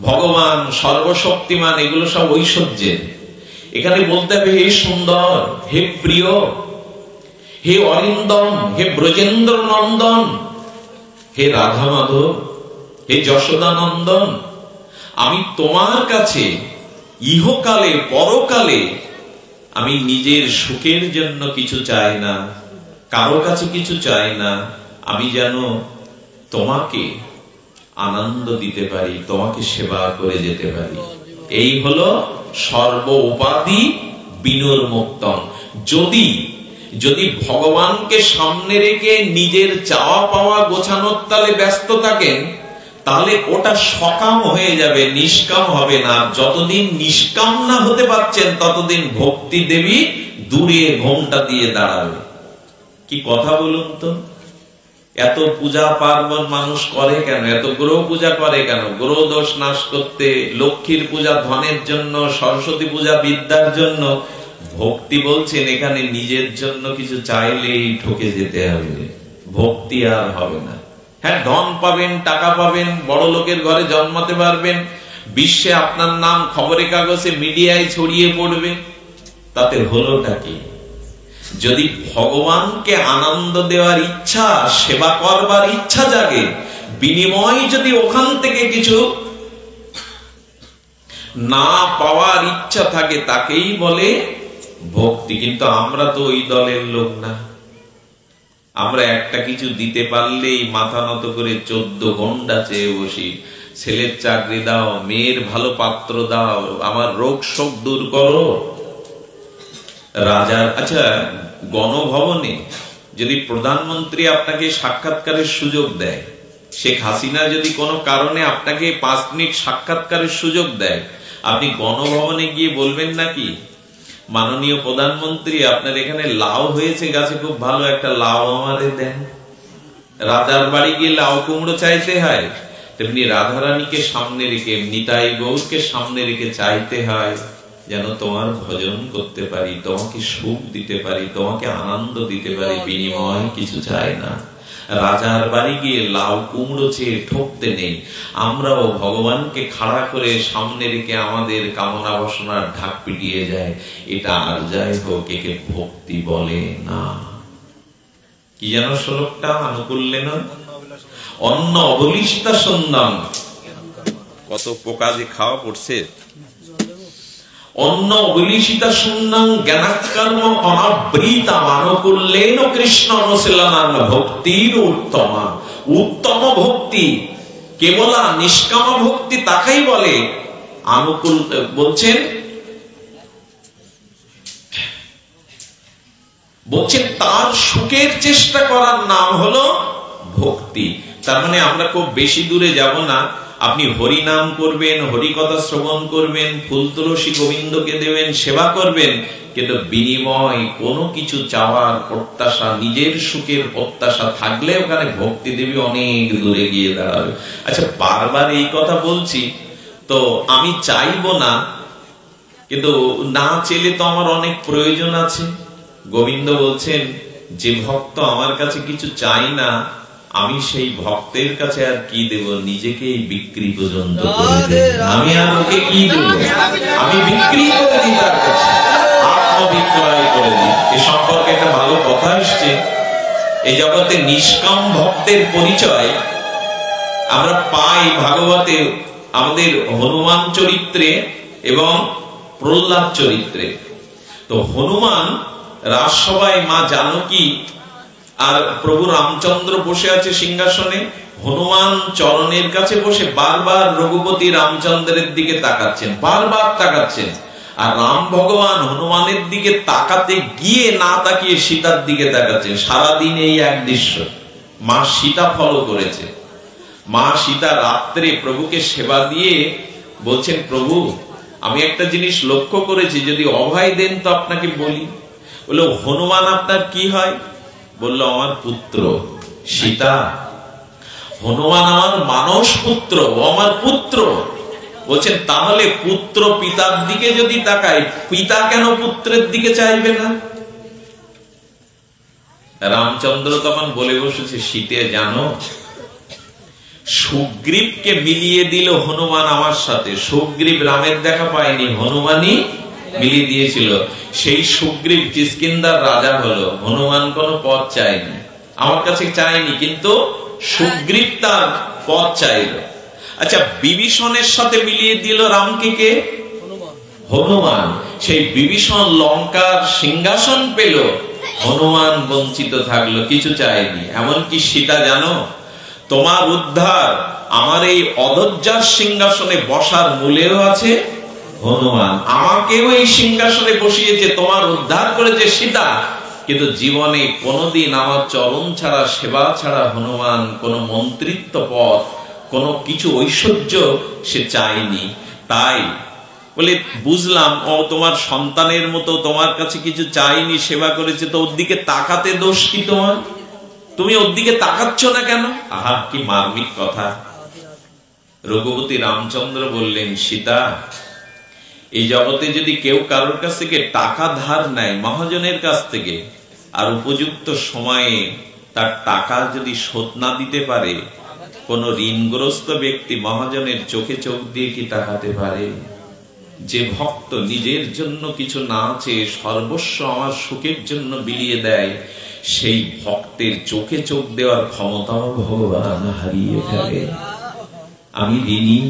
ভগবান সর্বশক্তিমান, এগুলো সব ঐশ্বর্যের। এখানে বলতে হবে হে সুন্দর, হে প্রিয়, হে অরিন্দম, হে ব্রজেন্দ্র নন্দন, হে রাধা মাধব, হে যশোদানন্দন, আমি তোমার কাছে ইহকালে পরকালে আমি নিজের সুখের জন্য কিছু চাই না, কারো কাছে কিছু চাই না। আমি যেন তোমাকে আনন্দ দিতে পারি, তোমাকে সেবা করে যেতে পারি। এই হলো সর্ব উপাধি বিনির্মুক্তং। যদি ভগবানকে সামনে রেখে নিজের চাওয়া পাওয়া গোছানোর তালে ব্যস্ত থাকেন, তাহলে ওটা সকাম হয়ে যাবে, নিষ্কাম হবে না। যতদিন নিষ্কাম না হতে পারছেন, ততদিন ভক্তি দেবী দূরে ঘোমটা দিয়ে দাঁড়াবে। কি কথা বলুন তো? এত পূজা পার্বণ মানুষ করে কেন? এত গ্রহ পূজা করে কেন? গ্রহ দোষ নাশ করতে, লক্ষ্মীর পূজা ধনের জন্য, সরস্বতী পূজা বিদ্যার জন্য। ভক্তি বলছেন এখানে নিজের জন্য কিছু চাইলেই ঠকে যেতে হবে, ভক্তি আর হবে না। হ্যাঁ, ধন পাবেন, টাকা পাবেন, বড় লোকের ঘরে জন্মাতে পারবেন, বিশ্বে আপনার নাম খবরের কাগজে মিডিয়ায় ছড়িয়ে পড়বে, তাতে হলোটা কি? যদি ভগবানকে আনন্দ দেওয়ার ইচ্ছা, সেবা করবার ইচ্ছা জাগে, বিনিময় যদি ওখান থেকে কিছু না পাওয়ার ইচ্ছা থাকে, তাকেই বলে ভক্তি। কিন্তু আমরা তো ওই দলের লোক না। আমরা একটা কিছু দিতে পারলেই মাথা নত করে 14 ঘন্টা চেয়ে বসি। ছেলের চাকরি দাও, মেয়ের ভালো পাত্র দাও, আমার রোগ শোক দূর করো। রাজার, আচ্ছা, গণভবনে যদি প্রধানমন্ত্রী আপনাকে সাক্ষাৎকারের সুযোগ দেয়, শেখ হাসিনা যদি কোনো কারণে আপনাকে 5 মিনিট সাক্ষাৎকারের সুযোগ দেয়, আপনি গণভবনে গিয়ে বলবেন নাকি, মাননীয় প্রধানমন্ত্রী, আপনার এখানে লাউ হয়েছে গাছে, খুব ভালো, একটা লাউ আমাদের দেন? রাজার বাড়ি গিয়ে লাউ কুমড়ো চাইতে হয়, তেমনি রাধারানীকে সামনে রেখে, নিতাই গৌরকে সামনে রেখে চাইতে হয় যেন তোমার ভজন করতে পারি, তোমাকে সুখ দিতে পারি, তোমাকে আনন্দ দিতে পারি, বিনিময় কিছু চাই না। রাজার বাড়ি গিয়ে লাউ কুমড়ো চেয়ে ঠকতে নেই। আমরাও ভগবানকে খাড়া করে সামনে রেখে আমাদের কামনা বাসনার ঢাক পিটিয়ে যায়। এটা আর যাই হোক, একে ভক্তি বলে না। কি যেন শ্লোকটা আনুকূল্যে না, অন্ন অবলিষ্টা সন্ধান, কত পোকা যে খাওয়া পড়ছে। অন্ন অবলিষিতা শূন্যং জ্ঞানাকর্ম অনাবৃতা আনুকূল্যেন কৃষ্ণ অনুশীলনান ভক্তির উত্তমা। উত্তম ভক্তি, কেবলা নিষ্কাম ভক্তি তাকেই বলে আনুকূল। বলছেন তার সুখের চেষ্টা করার নাম হলো ভক্তি। তার মানে আমরা খুব বেশি দূরে যাব না। আপনি হরি নাম করবেন, হরি কথা শ্রবণ করবেন, ফুল তুলসী গোবিন্দকে দেবেন, সেবা করবেন, কিন্তু বিনিময় কোনো কিছু চাওয়ার প্রত্যাশা, নিজের সুখের প্রত্যাশা থাকলে ওখানে ভক্তি দেবী অনেক দূরে গিয়ে দাঁড়াবে। আচ্ছা, বারবার এই কথা বলছি তো আমি চাইবো না, কিন্তু না চেলে তো আমার অনেক প্রয়োজন আছে। গোবিন্দ বলছেন, যে ভক্ত আমার কাছে কিছু চাই না, আমি সেই ভক্তের কাছে আর কি দেব? নিজেকেই বিক্রি পর্যন্ত করে দেব। আমি আর ওকে কি দেব? আমি বিক্রি করে দিই তার কাছে, আত্মবিক্রয় করে দিই। এ সম্পর্কে একটা ভালো কথা এসছে। এই জগতে নিষ্কাম ভক্তের পরিচয় আমরা পাই ভাগবতে, আমাদের হনুমান চরিত্রে এবং প্রহ্লাদ চরিত্রে। তো হনুমান রাজসভায় মা জানকী আর প্রভু রামচন্দ্র বসে আছে সিংহাসনে, হনুমান চরণের কাছে বসে বারবার রঘুপতি রামচন্দ্রের দিকে তাকাচ্ছেন, বারবার তাকাচ্ছেন। আর রাম ভগবান হনুমানের দিকে তাকাতে গিয়ে না তাকিয়ে সীতার দিকে তাকাচ্ছেন। সারাদিন এই এক দৃশ্য মা সীতা ফলো করেছে। মা সীতা রাত্রে প্রভুকে সেবা দিয়ে বলছেন, প্রভু, আমি একটা জিনিস লক্ষ্য করেছি, যদি অভয় দেন তো আপনাকে বলি। বললো, হনুমান আপনার কি হয়? বললো, আমার পুত্র। সীতা, হনুমান আমার মানস পুত্র, ও আমার পুত্র। বলছেন, তাহলে পুত্র পিতার দিকে যদি তাকায়, পিতা কেন পুত্রের দিকে চাইবে না? রামচন্দ্র তখন বলে বসেছে, সীতে জানো, সুগ্রীবকে মিলিয়ে দিল হনুমান আমার সাথে। সুগ্রীব রামের দেখা পায়নি, হনুমানই মিলিয়ে দিয়েছিল। সেই সুগ্রীব কিষ্কিন্ধার রাজা হলো, হনুমান কোনো পদ চায়নি, আমার কাছে চায়নি, কিন্তু সুগ্রীব তার পদ চাইল। আচ্ছা, বিভীষণের সাথে মিলিয়ে দিল রামকে কে? হনুমান। সেই বিভীষণ লঙ্কার সিংহাসন পেল, হনুমান বঞ্চিত থাকলো, কিছু চায়নি। এমনকি সীতা জানো, তোমার উদ্ধার আমার এই অধৈর্যার সিংহাসনে বসার মূলেও আছে হনুমান। আমাকেও এই সিংহাসনে বসিয়েছে, তোমার উদ্ধার করেছে সীতা। কিন্তু জীবনে কোনোদিন আমার চরণ ছাড়া, সেবা ছাড়া হনুমান কোন মন্ত্রিত্ব পদ, কোনো কিছু ঐশ্বর্য সে চায়নি। তাই বলে বুঝলাম, ও তোমার সন্তানের মতো তোমার কাছে কিছু চাইনি, সেবা করেছে, তো ওর দিকে তাকাতে দোষ কি তোমার? তুমি ওর দিকে তাকাচ্ছ না কেন? আহা, কি মার্মিক কথা। রঘুপতি রামচন্দ্র বললেন, সীতা, এই জগতে যদি কেউ কারোর কাছ থেকে টাকা ধার নেয়, মহাজনের কাছ থেকে, আর উপযুক্ত সময়ে তার টাকা যদি শোধ না দিতে পারে, কোন ঋণগ্রস্ত ব্যক্তি মহাজনের চোখে চোখ দিয়ে কি তাকাতে পারে? যে ভক্ত নিজের জন্য কিছু না চেয়ে সর্বস্ব আমার সুখের জন্য বিলিয়ে দেয়, সেই ভক্তের চোখে চোখ দেওয়ার ক্ষমতাও ভগবান হারিয়ে ফেলে। আমি ঋণী।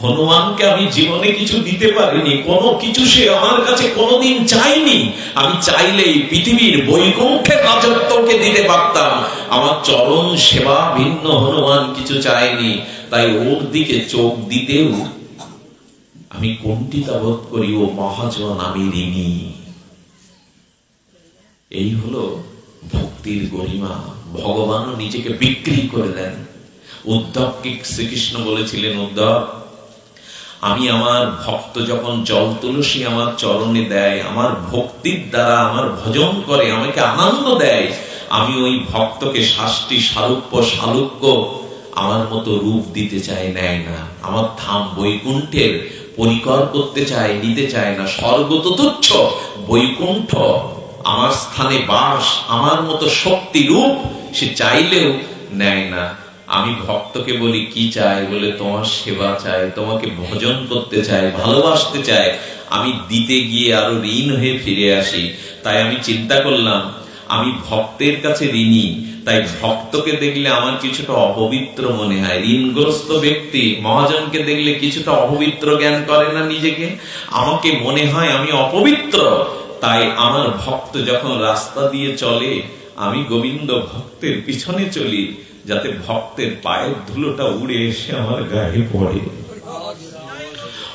হনুমানকে আমি জীবনে কিছু দিতে পারিনি, কোনো কিছু সে আমার কাছে কোনোদিন চাইনি। আমি চাইলেই পৃথিবীর বৈকুণ্ঠের রাজত্বকে দিতে পারতাম, আমার চরণ সেবা ভিন্ন হনুমান কিছু চাইনি। তাই ওর দিকে চোখ দিতেও আমি কুণ্ঠিত বোধ করি। ও মহাজন, আমি ঋণী। এই হলো ভক্তির গরিমা। ভগবানও নিজেকে বিক্রি করে দেন। উদ্ধবকে শ্রীকৃষ্ণ বলেছিলেন, উদ্ধব, আমি আমার ভক্ত যখন জল তুলসী আমার চরণে দেয়, আমার ভক্তির দ্বারা আমার ভজন করে, আমাকে আনন্দ দেয়, আমি ওই ভক্তকে শাস্তি সারূপ্য সালুক্য আমার মতো রূপ দিতে চাই, নেয় না। আমার ধাম বৈকুণ্ঠের পরিকর করতে চায়, নিতে চায় না। স্বর্গ তো তুচ্ছ, বৈকুণ্ঠ আমার স্থানে বাস, আমার মতো শক্তি রূপ সে চাইলেও নেয় না। আমি ভক্তকে বলি কি চাই, বলে তোমার সেবা চাই, তোমাকে ভজন করতে চাই, ভালোবাসতে চাই। আমি দিতে গিয়ে আরো ঋণ হয়ে ফিরে আসি। তাই আমি চিন্তা করলাম, আমি ভক্তের কাছে ঋণী। তাই ভক্তকে দেখলে আমার কিছুটা অপবিত্র মনে হয়। ঋণগ্রস্ত ব্যক্তি মহাজনকে দেখলে কিছুটা অপবিত্র জ্ঞান করে না নিজেকে? আমাকে মনে হয় আমি অপবিত্র। তাই আমার ভক্ত যখন রাস্তা দিয়ে চলে, আমি গোবিন্দ ভক্তের পিছনে চলি, যাতে ভক্তের পায়ের ধুলোটা উড়ে এসে আমার গায়ে পড়ে।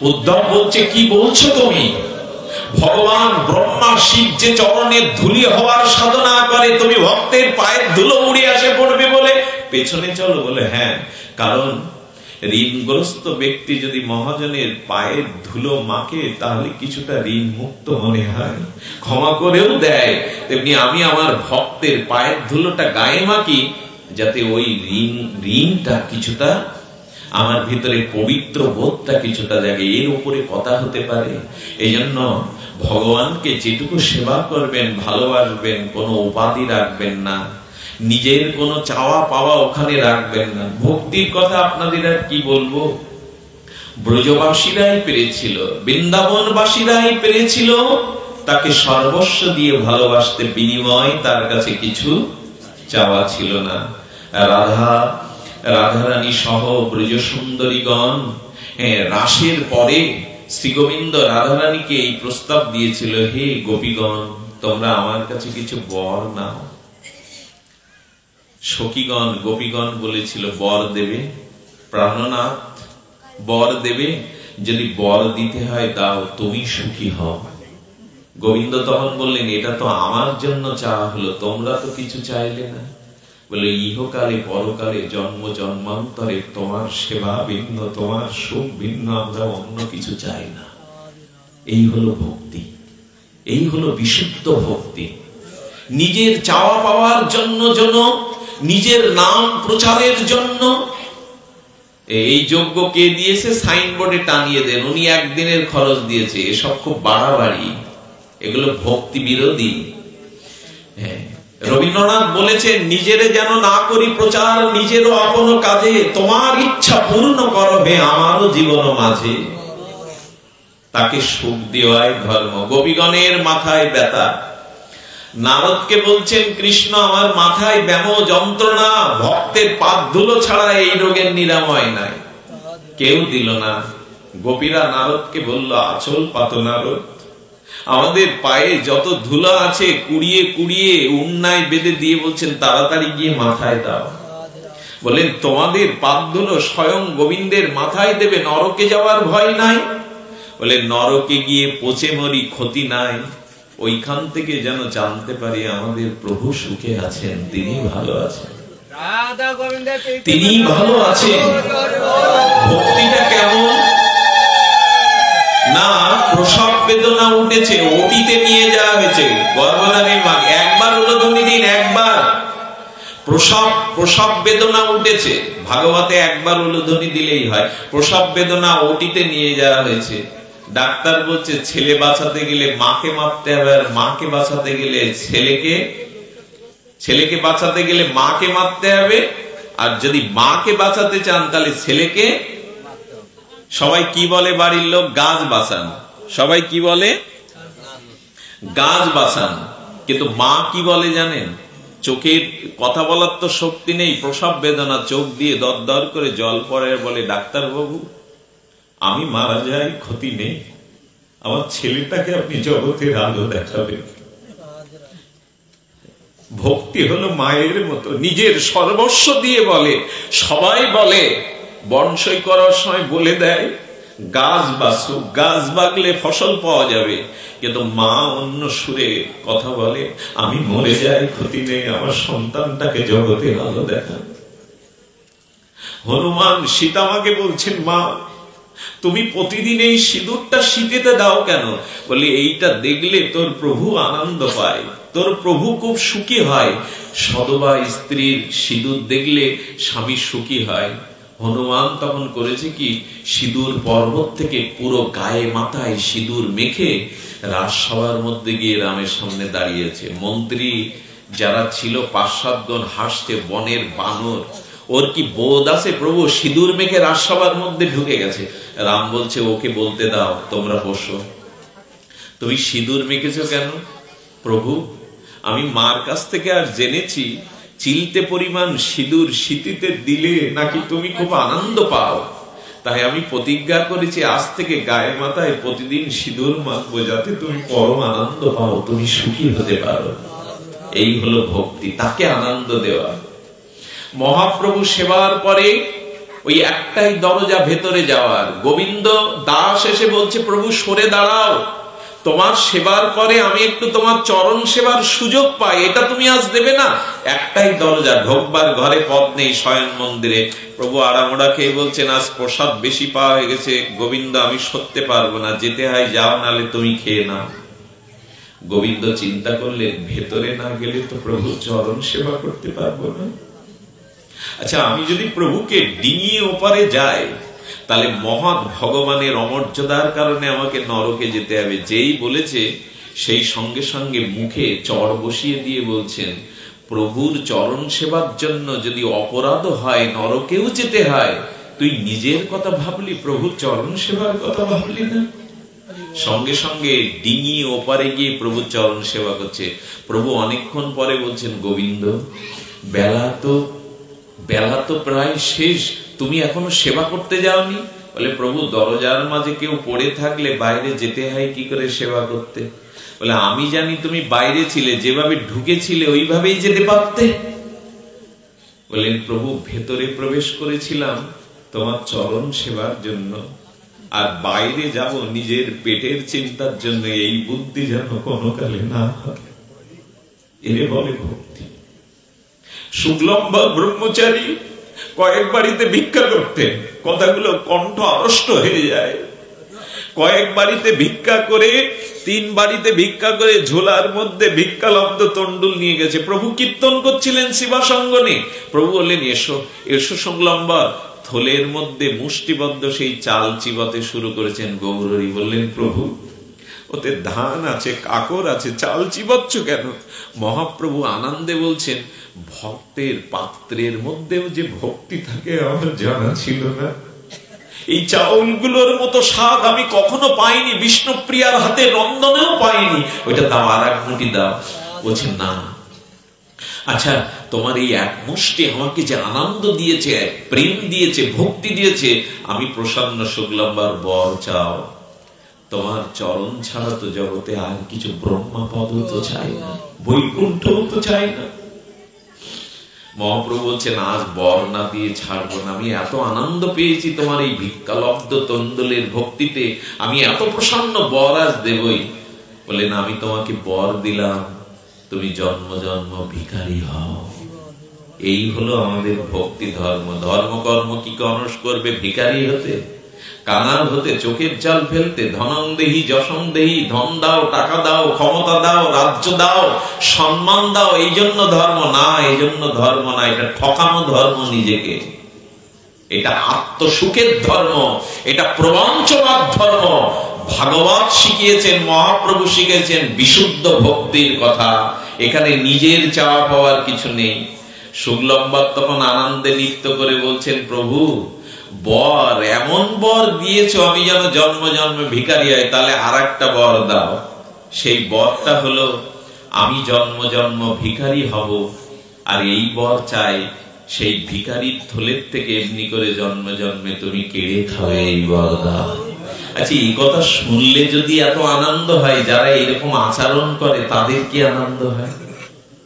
উদ্ধব বলছে, কি বলছো তুমি? ভগবান ব্রহ্মা শিব যে চরণের ধুলি হওয়ার সাধনা করে, তুমি ভক্তের পায়ের ধুলো উড়ে আসে পড়বে বলে পেছনে চলো? বলে হ্যাঁ, কারণ ঋণগ্রস্ত ব্যক্তি যদি মহাজনের পায়ের ধুলো মাকে, তাহলে কিছুটা ঋণ মুক্ত মনে হয়, ক্ষমা করেও দেয়। তেমনি আমি আমার ভক্তের পায়ের ধুলোটা গায়ে মাকি, যাতে ওই ঋণটা কিছুটা আমার ভিতরে পবিত্র বোধটা কিছুটা জাগে। এর উপরে কথা হতে পারে। এই জন্য ভগবানকে যেটুকু সেবা করবেন, ভালোবাসবেন, কোনো উপাধি রাখবেন না, নিজের কোনো চাওয়া পাওয়া ওখানে রাখবেন না। ভক্তির কথা আপনাদের আর কি বলবো। ব্রজবাসীরাই পেরেছিল, বৃন্দাবনবাসীরাই পেরেছিল তাকে সর্বস্ব দিয়ে ভালোবাসতে, বিনিময় তার কাছে কিছু চাওয়া ছিল না। রাধারানী সহ ব্রজ সুন্দরীগণ রাসের পরে শ্রীগোবিন্দ রাধারানীকে এই প্রস্তাব দিয়েছিল, হে গোপীগণ, তোমরা আমার কাছে কিছু বর নাও। সখীগণ গোপীগণ বলেছিল, বর দেবে? প্রাণনাথ বর দেবে? যদি বর দিতে হয় দাও, তুমি সুখী হও। গোবিন্দ তখন বললেন, এটা তো আমার জন্য চাওয়া হলো, তোমরা তো কিছু চাইলে না। বলে, ইহকালে পরকালে জন্ম জন্মান্তরে তোমার সেবা ভিন্ন, তোমার সুখ ভিন্ন, আমরা অন্য কিছু চাই না। এই হলো ভক্তি, এই হলো বিশুদ্ধ ভক্তি। নিজের চাওয়া পাওয়ার জন্য, নিজের নাম প্রচারের জন্য। এই যজ্ঞ কে দিয়েছে? সাইনবোর্ডে টানিয়ে দেন, উনি একদিনের খরচ দিয়েছে। এসব খুব বাড়াবাড়ি, এগুলো ভক্তি বিরোধী। হ্যাঁ, রবীন্দ্রনাথ বলেছেন, নিজেরে যেন না করি প্রচার, নিজেরও আপন কাজে, তোমার ইচ্ছা পূর্ণ করবে আমারও জীবন মাঝে। তাকে সুখ দেওয়াই ধর্ম। গোপীগণের মাথায় ব্যথা। নারদকে বলছেন, কৃষ্ণ আমার মাথায় ব্যাম যন্ত্রণা, ভক্তের পাদ ধুলো ছাড়া এই রোগের নিরাময় নাই। কেউ দিল না। গোপীরা নারদকে বলল, আচল পাত নারদ, আমাদের পায়ে যত ধুলা আছে কুড়িয়ে কুড়িয়ে উন্নায় বেঁধে দিয়ে বলছেন, তাড়াতাড়ি গিয়ে মাথায় দাও। বলেন, তোমাদের পাদ ধুলো স্বয়ং গোবিন্দের মাথায় দেবে, নরকে যাওয়ার ভয় নাই? বলে, নরকে গিয়ে পচে মরি, ক্ষতি নাই। ওইখান থেকে যেন জানতে পারি আমাদের প্রভু সুখে আছেন, তিনি ভালো আছেন, তিনি ভালো আছেন। ভক্তিটা কেমন না, প্রসব বেদনা উঠেছে, ওটিতে নিয়ে যাওয়া হয়েছে, গর্ভধারীর মা, একবার উলুধ্বনি দিন, একবার। প্রসব বেদনা উঠেছে, ভাগবতে একবার উলুধ্বনি দিলেই হয়। প্রসব বেদনা ওটিতে নিয়ে যাওয়া হয়েছে। ডাক্তার বলছে, ছেলে বাঁচাতে গেলে মাকে মারতে হবে, আর মাকে বাঁচাতে গেলে ছেলেকে বাঁচাতে গেলে মাকে মারতে হবে, আর যদি মাকে বাঁচাতে চান তাহলে ছেলেকে সবাই কি বলে বাড়ির লোক? গাছ বাঁচান। সবাই কি বলে? গাছ বাঁচান। কিন্তু মা কি বলে জানেন? চোখের কথা বলার তো শক্তি নেই, প্রসব বেদনা, চোখ দিয়ে দর দর করে জল পড়ে, বলে ডাক্তার বাবু আমি মারা যাই, ক্ষতি নেই, আমার ছেলেটাকে আপনি জগতের আলো দেখাবেন। ভক্তি হলো মায়ের মতো, নিজের সর্বস্ব দিয়ে বলে। সবাই বলে, বনসই করার সময় বলে দেয় গাছ বাঁচুক, গাছ বাগলে ফসল পাওয়া যাবে, কিন্তু মা অন্য সুরে কথা বলে, আমি মরে যাই, ক্ষতি নেই, আমার সন্তানটাকে জগতের আলো দেখান। হনুমান সীতামাকে বলছেন, মা তুমি প্রতিদিন এই সিঁদুরটা শীতেতে দাও কেন? বলে এইটা দেখলে তোর প্রভু আনন্দ পায়, তোর প্রভু খুব সুখী হয়। সদবা স্ত্রীর সিঁদুর দেখলে স্বামী সুখী হয়। হনুমান তখন করেছে কি, সিঁদুর পর্বত থেকে পুরো গায়ে মাথায় সিঁদুর মেখে রাজসভার মধ্যে গিয়ে রামের সামনে দাঁড়িয়েছে। মন্ত্রী যারা ছিল 5-7 জন হাসছে, বনের বানর, ওর কি বোধ আছে? প্রভু সিঁদুর মেখে রাজসভার মধ্যে ঢুকে গেছে। রাম বলছে, ওকে বলতে দাও, তোমরা বসো। তুমি সিঁদুর মেখেছো কেন? প্রভু আমি মার কাছ থেকে আর জেনেছি, চিলতে পরিমাণ সিঁদুর শীতিতে দিলে নাকি তুমি খুব আনন্দ পাও, তাই আমি প্রতিজ্ঞা করেছি আজ থেকে গায়ে মাথায় প্রতিদিন সিঁদুর মাখবো, যাতে তুমি পরম আনন্দ পাও, তুমি সুখী হতে পারো। এই হলো ভক্তি, তাকে আনন্দ দেওয়া। মহাপ্রভু সেবার পরে ওই একটাই দরজা ভেতরে যাওয়ার। গোবিন্দ দাস এসে বলছে, প্রভু সরে দাঁড়াও, তোমার সেবার পরে আমি একটু তোমার চরণ সেবার সুযোগ পাই, এটা তুমি আজ দেবে না? একটাই দরজা, ঢোকবার ঘরে পথ নেই, শয়ন মন্দিরে। প্রভু আড়ামোড়া খেয়ে বলছেন, আজ প্রসাদ বেশি পাওয়া হয়ে গেছে, গোবিন্দ আমি সরতে পারবো না, যেতে হয় যাও, নালে তুমি খেয়ে নাও। গোবিন্দ চিন্তা করলেন, ভেতরে না গেলে তো প্রভু চরণ সেবা করতে পারবো না। আচ্ছা, আমি যদি প্রভুকে ডিঙিয়ে ওপারে যাই, তাহলে মহৎ ভগবানের অমর্যাদার কারণে আমাকে নরকে যেতে হবে। যেই বলেছে সেই সঙ্গে সঙ্গে মুখে চড় বসিয়ে দিয়ে বলছেন, প্রভুর চরণ সেবার জন্য যদি অপরাধ হয় নরকেও যেতে হয়, তুই নিজের কথা ভাবলি, প্রভুর চরণ সেবার কথা ভাবলি না? সঙ্গে সঙ্গে ডিঙি ওপারে গিয়ে প্রভুর চরণ সেবা করছে। প্রভু অনেকক্ষণ পরে বলছেন, গোবিন্দ বেলা তো প্রায় শেষ, তুমি এখনো সেবা করতে যাওনি? বলে, প্রভু দরজার মাঝে কেউ পড়ে থাকলে বাইরে যেতে হয় কি করে সেবা করতে? বলে, আমি জানি তুমি বাইরে ছিলে, যেভাবে ঢুকেছিলে ওইভাবেই যেতে পারতে। বলেন, প্রভু ভেতরে প্রবেশ করেছিলাম তোমার চরণ সেবার জন্য, আর বাইরে যাব নিজের পেটের চিন্তার জন্য, এই বুদ্ধি যেন কোনো কালে না হয়। এরে বলে ভক্তি। শুক্লম্বা ব্রহ্মচারী কয়েক বাড়িতে ভিক্ষা করতেন, কথাগুলো কণ্ঠ আড়ষ্ট হয়ে যায়। কয়েক বাড়িতে ভিক্ষা করে, 3 বাড়িতে ভিক্ষা করে ঝোলার মধ্যে ভিক্ষালব্ধ তন্ডুল নিয়ে গেছে। প্রভু কীর্তন করছিলেন শিবাসঙ্গনে। প্রভু বললেন, এসো এসো শুক্লম্বা। থলের মধ্যে মুষ্টিবদ্ধ সেই চাল চিবাতে শুরু করেছেন। গৌরী বললেন, প্রভু ওতে ধান আছে, কাকর আছে, চাল চিবাচ্ছ কেন? মহাপ্রভু আনন্দে বলছেন, ভক্তের পাত্রের মধ্যেও যে ভক্তি থাকে আমার জানা ছিল না। এই চাউলগুলোর মতো স্বাদ আমি কখনো পাইনি, বিষ্ণুপ্রিয়ার হাতে রন্ধনেও পাইনি। ওইটা দাও, আর এক মুঠি দাও। বলছে, না। আচ্ছা, তোমার এই এক মুষ্টি আমাকে যে আনন্দ দিয়েছে, প্রেম দিয়েছে, ভক্তি দিয়েছে, আমি প্রসন্ন শুক্লম্বার বর চাও। তোমার চরণ ছাড়া তো জগতে আর কিছু ব্রহ্মাপদ তো চাই না, বৈকুণ্ঠ তো চাই না। মহাপ্রভু বলছেন, আজ বর না দিয়ে ছাড়বো না। আমি এত আনন্দ পেয়েছি তোমার এই ভিক্ষালব্ধ তন্ডুলের ভক্তিতে, আমি এত প্রসন্ন, বর আজ দেবই। বলেন, আমি তোমাকে বর দিলাম, তুমি জন্ম জন্ম ভিখারি হও। এই হলো আমাদের ভক্তি ধর্ম। ধর্মকর্ম কি কনস করবে ভিখারি হতে, কাঙাল হতে, চোখের জল ফেলতে? ধনং দেহি যশং দেহি, ধন দাও, টাকা দাও, ক্ষমতা দাও, রাজ্য দাও, সম্মান দাও, এই জন্য ধর্ম না। এই জন্য ধর্ম না, এটা ঠকানো ধর্ম নিজেকে। এটা আত্মসুখের ধর্ম, এটা প্রবঞ্চনার ধর্ম। ভাগবত শিখিয়েছেন, মহাপ্রভু শিখিয়েছেন বিশুদ্ধ ভক্তির কথা। এখানে নিজের চাওয়া পাওয়ার কিছু নেই। শুক্লম্বার তখন আনন্দে নৃত্য করে বলছেন, প্রভু বর, এমন বর দিয়েছো আমি যেন জন্ম জন্মে ভিখারি হয়, তাহলে আর একটা বর দাও। সেই বরটা হলো আমি জন্ম জন্ম ভিখারি হব, আর এই বর চাই সেই ভিখারির থলের থেকে এমনি করে জন্ম জন্মে তুমি কেড়ে খাবে, এই বর দাও। আচ্ছা, এই কথা শুনলে যদি এত আনন্দ হয়, যারা এরকম আচরণ করে তাদের কি আনন্দ হয়?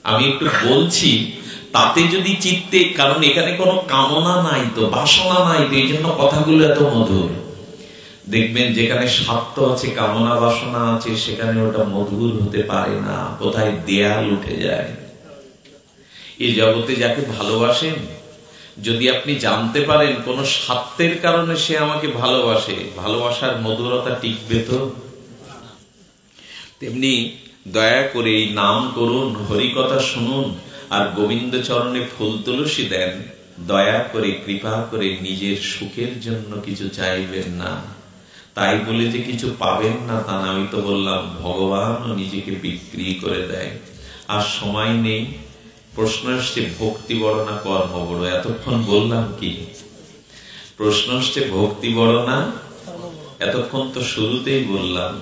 আমি একটু বলছি, তাতে যদি চিত্তে, কারণ এখানে কোনো কামনা নাই তো, বাসনা নাই তো, এই জন্য কথাগুলো এত মধুর। দেখবেন যেখানে স্বার্থ আছে, কামনা বাসনা আছে, সেখানে ওটা মধুর হতে পারে না, কোথায় দেয়াল উঠে যায়। এই জগতে যাকে ভালোবাসেন, যদি আপনি জানতে পারেন কোন স্বার্থের কারণে সে আমাকে ভালোবাসে, ভালোবাসার মধুরতা টিকবে তো? তেমনি দয়া করে এই নাম করুন, হরিকথা শুনুন, আর গোবিন্দ চরণে ফুল তুলসী দেন। দয়া করে, কৃপা করে নিজের সুখের জন্য কিছু চাইবেন না। তাই বলে যে কিছু পাবেন না তা না। আমি তো বললাম ভগবানও নিজেকে বিক্রি করে দেয়। আর সময় নেই। প্রশ্ন আসছে ভক্তি বড় না কর্ম বড়? এতক্ষণ বললাম কি? প্রশ্ন আসছে ভক্তি বড় না? এতক্ষণ তো শুরুতেই বললাম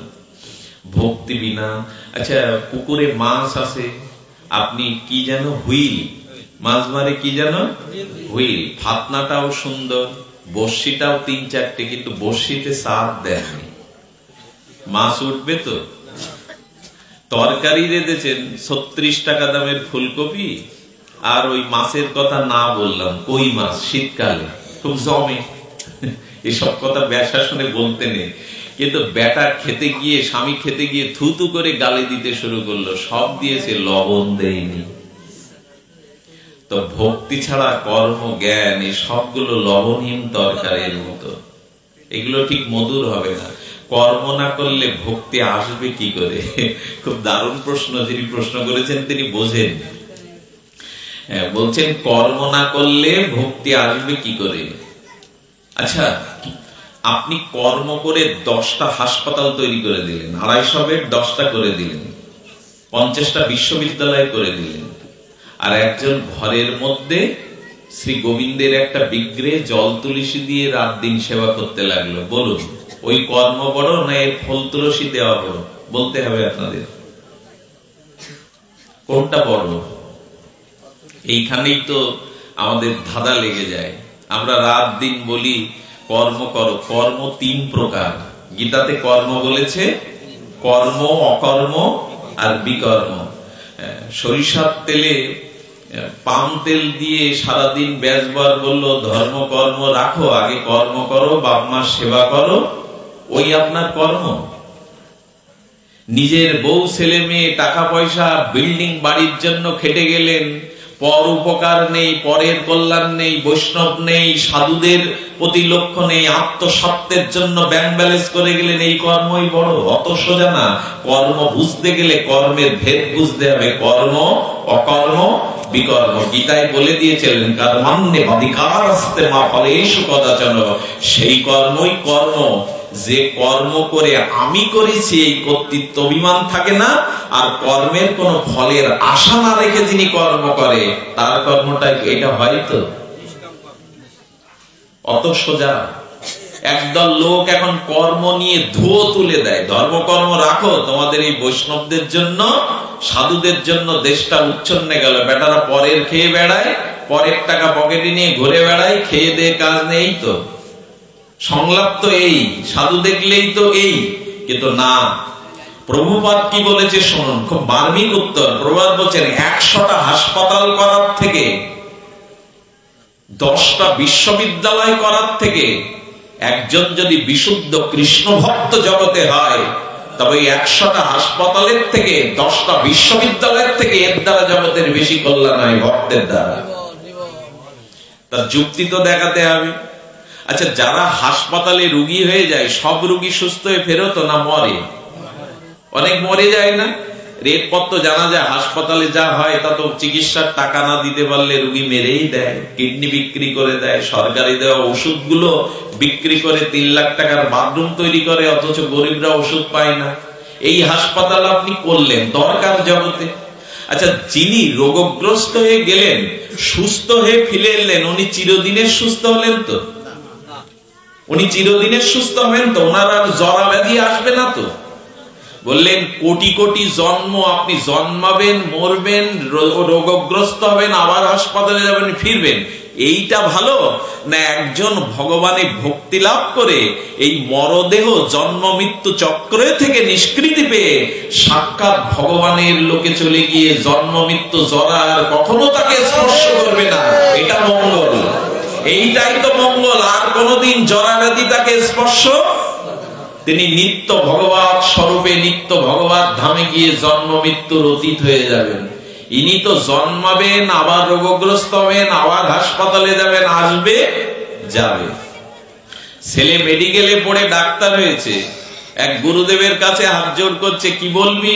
ভক্তি বিনা। আচ্ছা, পুকুরে মাছ আছে, আপনি কি যেন হুইল, মাছ মারে কি যেন হুইল, ফাতনাটাও সুন্দর, বড়শিটাও ৩-৪টে, কিন্তু বড়শিতে সাপ দেয়নি, মাছ উঠবে তো? তরকারি রেঁধেছেন ৩৬ টাকা দামের ফুলকপি, আর ওই মাছের কথা না বললাম, কই মাছ শীতকালে খুব জমে। এসব কথা ব্যাসা শুনে বলতে নেই, কিন্তু বেটা খেতে গিয়ে, স্বামী খেতে গিয়ে থুতু করে গালি দিতে শুরু করলো, সব দিয়েছে, লবণ দেয়নি। তো ভক্তি ছাড়া কর্ম, জ্ঞান, এই সবগুলো লবণহীন তরকারির মতো, এগুলো ঠিক মধুর হবে না। কর্ম না করলে ভক্তি আসবে কি করে? খুব দারুণ প্রশ্ন, যিনি প্রশ্ন করেছেন তিনি বোঝেন। বলছেন কর্ম না করলে ভক্তি আসবে কি করে? আচ্ছা, আপনি কর্ম করে 10টা হাসপাতাল তৈরি করে দিলেন, 250 বেড 10টা করে দিলেন, 50টা বিশ্ববিদ্যালয় করে দিলেন, আর একজন ঘরের মধ্যে শ্রী গোবিন্দের একটা বিগ্রহে জল তুলসী দিয়ে রাত দিন সেবা করতে লাগলো। বলুন, ওই কর্ম বড় না এর ফল তুলসী দেওয়া বড়? বলতে হবে আপনাদের, কোনটা বড়? এইখানেই তো আমাদের ধাঁধা লেগে যায়। আমরা রাত দিন বলি কর্ম করো, কর্ম 3 প্রকার। গীতাতে কর্ম বলেছে কর্ম, অকর্ম আর বিকর্ম। সরিষার তেলে পাম তেল দিয়ে সারাদিন বেচবার বললো ধর্ম কর্ম রাখো, আগে কর্ম করো, বাপ মার সেবা করো, ওই আপনার কর্ম। নিজের বউ, ছেলে মেয়ে, টাকা পয়সা, বিল্ডিং বাড়ির জন্য খেটে গেলেন, পর উপকার নেই, পরের কল্যাণ নেই, বৈষ্ণব নেই, সাধুদের প্রতি লক্ষ্য নেই, আত্মস্বার্থের জন্য ব্যাংক ব্যালেন্স করে গেলেন, এই কর্মই বড়? অত সোজা না। কর্ম বুঝতে গেলে কর্মের ভেদ বুঝতে হবে, কর্ম, অকর্ম, বিকর্ম। গীতায় বলে দিয়েছিলেন কর্মান্যে অধিকারস্তে মা ফলেষু কদাচন। সেই কর্মই কর্ম যে কর্ম করে আমি করেছি এই কর্তৃত্ব অভিমান থাকে না, আর কর্মের কোন ফলের আশা না রেখে যিনি কর্ম করে তার কর্মটা এটা হয়তো অত সোজা। একদল লোক এখন কর্ম নিয়ে ধুয়ো তুলে দেয়, ধর্মকর্ম রাখো, তোমাদের এই বৈষ্ণবদের জন্য, সাধুদের জন্য দেশটা উচ্ছন্নে গেল। বেটারা পরের খেয়ে বেড়ায়, পরের টাকা পকেটে নিয়ে ঘুরে বেড়ায়, খেয়ে দিয়ে কাজ নেই তো, সংলাপ তো এই, সাধু দেখলেই তো এই। কিন্তু না, প্রভুপাদ কি বলেছে শুনুন, খুব মার্মিক উত্তর। প্রভুপাদ বলছেন 100টা হাসপাতাল করার থেকে, 10টা বিশ্ববিদ্যালয় করার থেকে, একজন যদি বিশুদ্ধ কৃষ্ণ ভক্ত জগতে হয়, তবে 100টা হাসপাতালের থেকে, 10টা বিশ্ববিদ্যালয়ের থেকে এর দ্বারা জগতের বেশি কল্যাণ হয় ভক্তের দ্বারা। তার যুক্তি তো দেখাতে হবে। আচ্ছা, যারা হাসপাতালে রুগী হয়ে যায়, সব রুগী সুস্থ হয়ে ফেরত না মরে? অনেক মরে যায় না? রেটপট তো জানা যায়, হাসপাতালে যা হয় তা তো চিকিৎসার টাকা না দিতে পারলে রুগী মেরেই দেয়, কিডনি বিক্রি করে দেয়, সরকারি দেওয়া ওষুধগুলো বিক্রি করে 3 লাখ টাকার বাথরুম তৈরি করে, অথচ গরিবরা ওষুধ পায় না। এই হাসপাতাল আপনি করলেন দরকার জগতে। আচ্ছা, যিনি রোগগ্রস্ত হয়ে গেলেন, সুস্থ হয়ে ফিরে এলেন, উনি চিরদিনের সুস্থ হলেন তো? উনি চিরদিনের সুস্থ হবেন তো? ওনার আর জরা ব্যাধি আসবে না তো? বললেন কোটি কোটি জন্ম আপনি জন্মাবেন, মরবেন, রোগগ্রস্ত হবেন, আবার হাসপাতালে যাবেন, ফিরবেন, এইটা ভালো না একজন ভগবানে ভক্তি লাভ করে এই মরদেহ জন্ম মৃত্যু চক্রে থেকে নিষ্কৃতি পেয়ে সাক্ষাৎ ভগবানের লোকে চলে গিয়ে জন্ম মৃত্যু জরা আর কখনো তাকে স্পর্শ করবে না? এটা মঙ্গল, এইটাই তো মঙ্গল। আর কোনদিন জরা ব্যাধি তাকে স্পর্শ, তিনি নিত্য ভগবত স্বরূপে নিত্য ভগবত ধামে গিয়ে জন্ম মৃত্যুর অতীত হয়ে যাবেন। ইনি তো জন্মাবেন, আবার রোগগ্রস্ত হবেন, আবার হাসপাতালে যাবেন, আসবে যাবে। ছেলে মেডিকেলে পড়ে ডাক্তার হয়েছে, এক গুরুদেবের কাছে হাত জোর করছে, কি বলবি?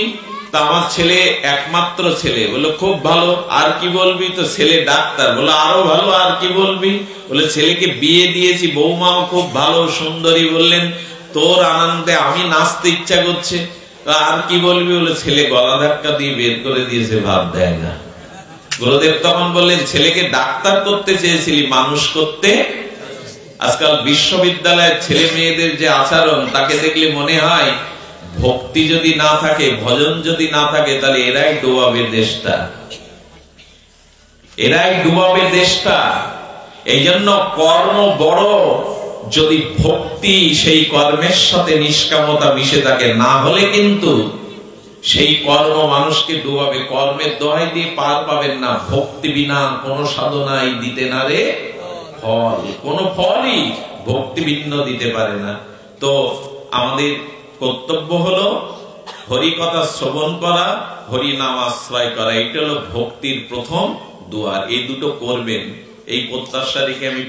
তা আমার ছেলে একমাত্র ছেলে। বললো খুব ভালো, আর কি বলবি? তো ছেলে ডাক্তার। বললো আরো ভালো, আর কি বলবি? বলে ছেলেকে বিয়ে দিয়েছি, বৌমাও খুব ভালো সুন্দরী। বললেন তোর আনন্দে আমি নাচতে ইচ্ছা করছে, আর কি বলবি? বলে ছেলে গলা ধাক্কা দিয়ে বের করে দিয়েছে, ভাত দেয় না। গুরুদেব তখন বললেন ছেলেকে ডাক্তার করতে চেয়েছিলি, মানুষ করতে। আজকাল বিশ্ববিদ্যালয়ের ছেলে মেয়েদের যে আচরণ, তাকে দেখলে মনে হয় ভক্তি যদি না থাকে, ভজন যদি না থাকে, তাহলে এরাই ডুবাবে দেশটা, এরাই ডুবাবে দেশটা। এই জন্য কর্ম বড়, যদি ভক্তি সেই কর্মের সাথে নিষ্কামতা মিশে থাকে, না হলে কিন্তু সেই কর্ম মানুষকে ডুবাবে। কর্মের দোহাই দিয়ে পার পাবেন না। ভক্তি বিনা কোন সাধনাই দিতে না রে ফল, কোন ফলই ভক্তি ভিন্ন দিতে পারে না। তো আমাদের কর্তব্য হলো হরি কথা শ্রবণ করা, হরি নাম আশ্রয় করা। এটা হলো ভক্তির প্রথম দুয়ার। এই দুটো করবেন, এই প্রত্যাশা রেখে আমি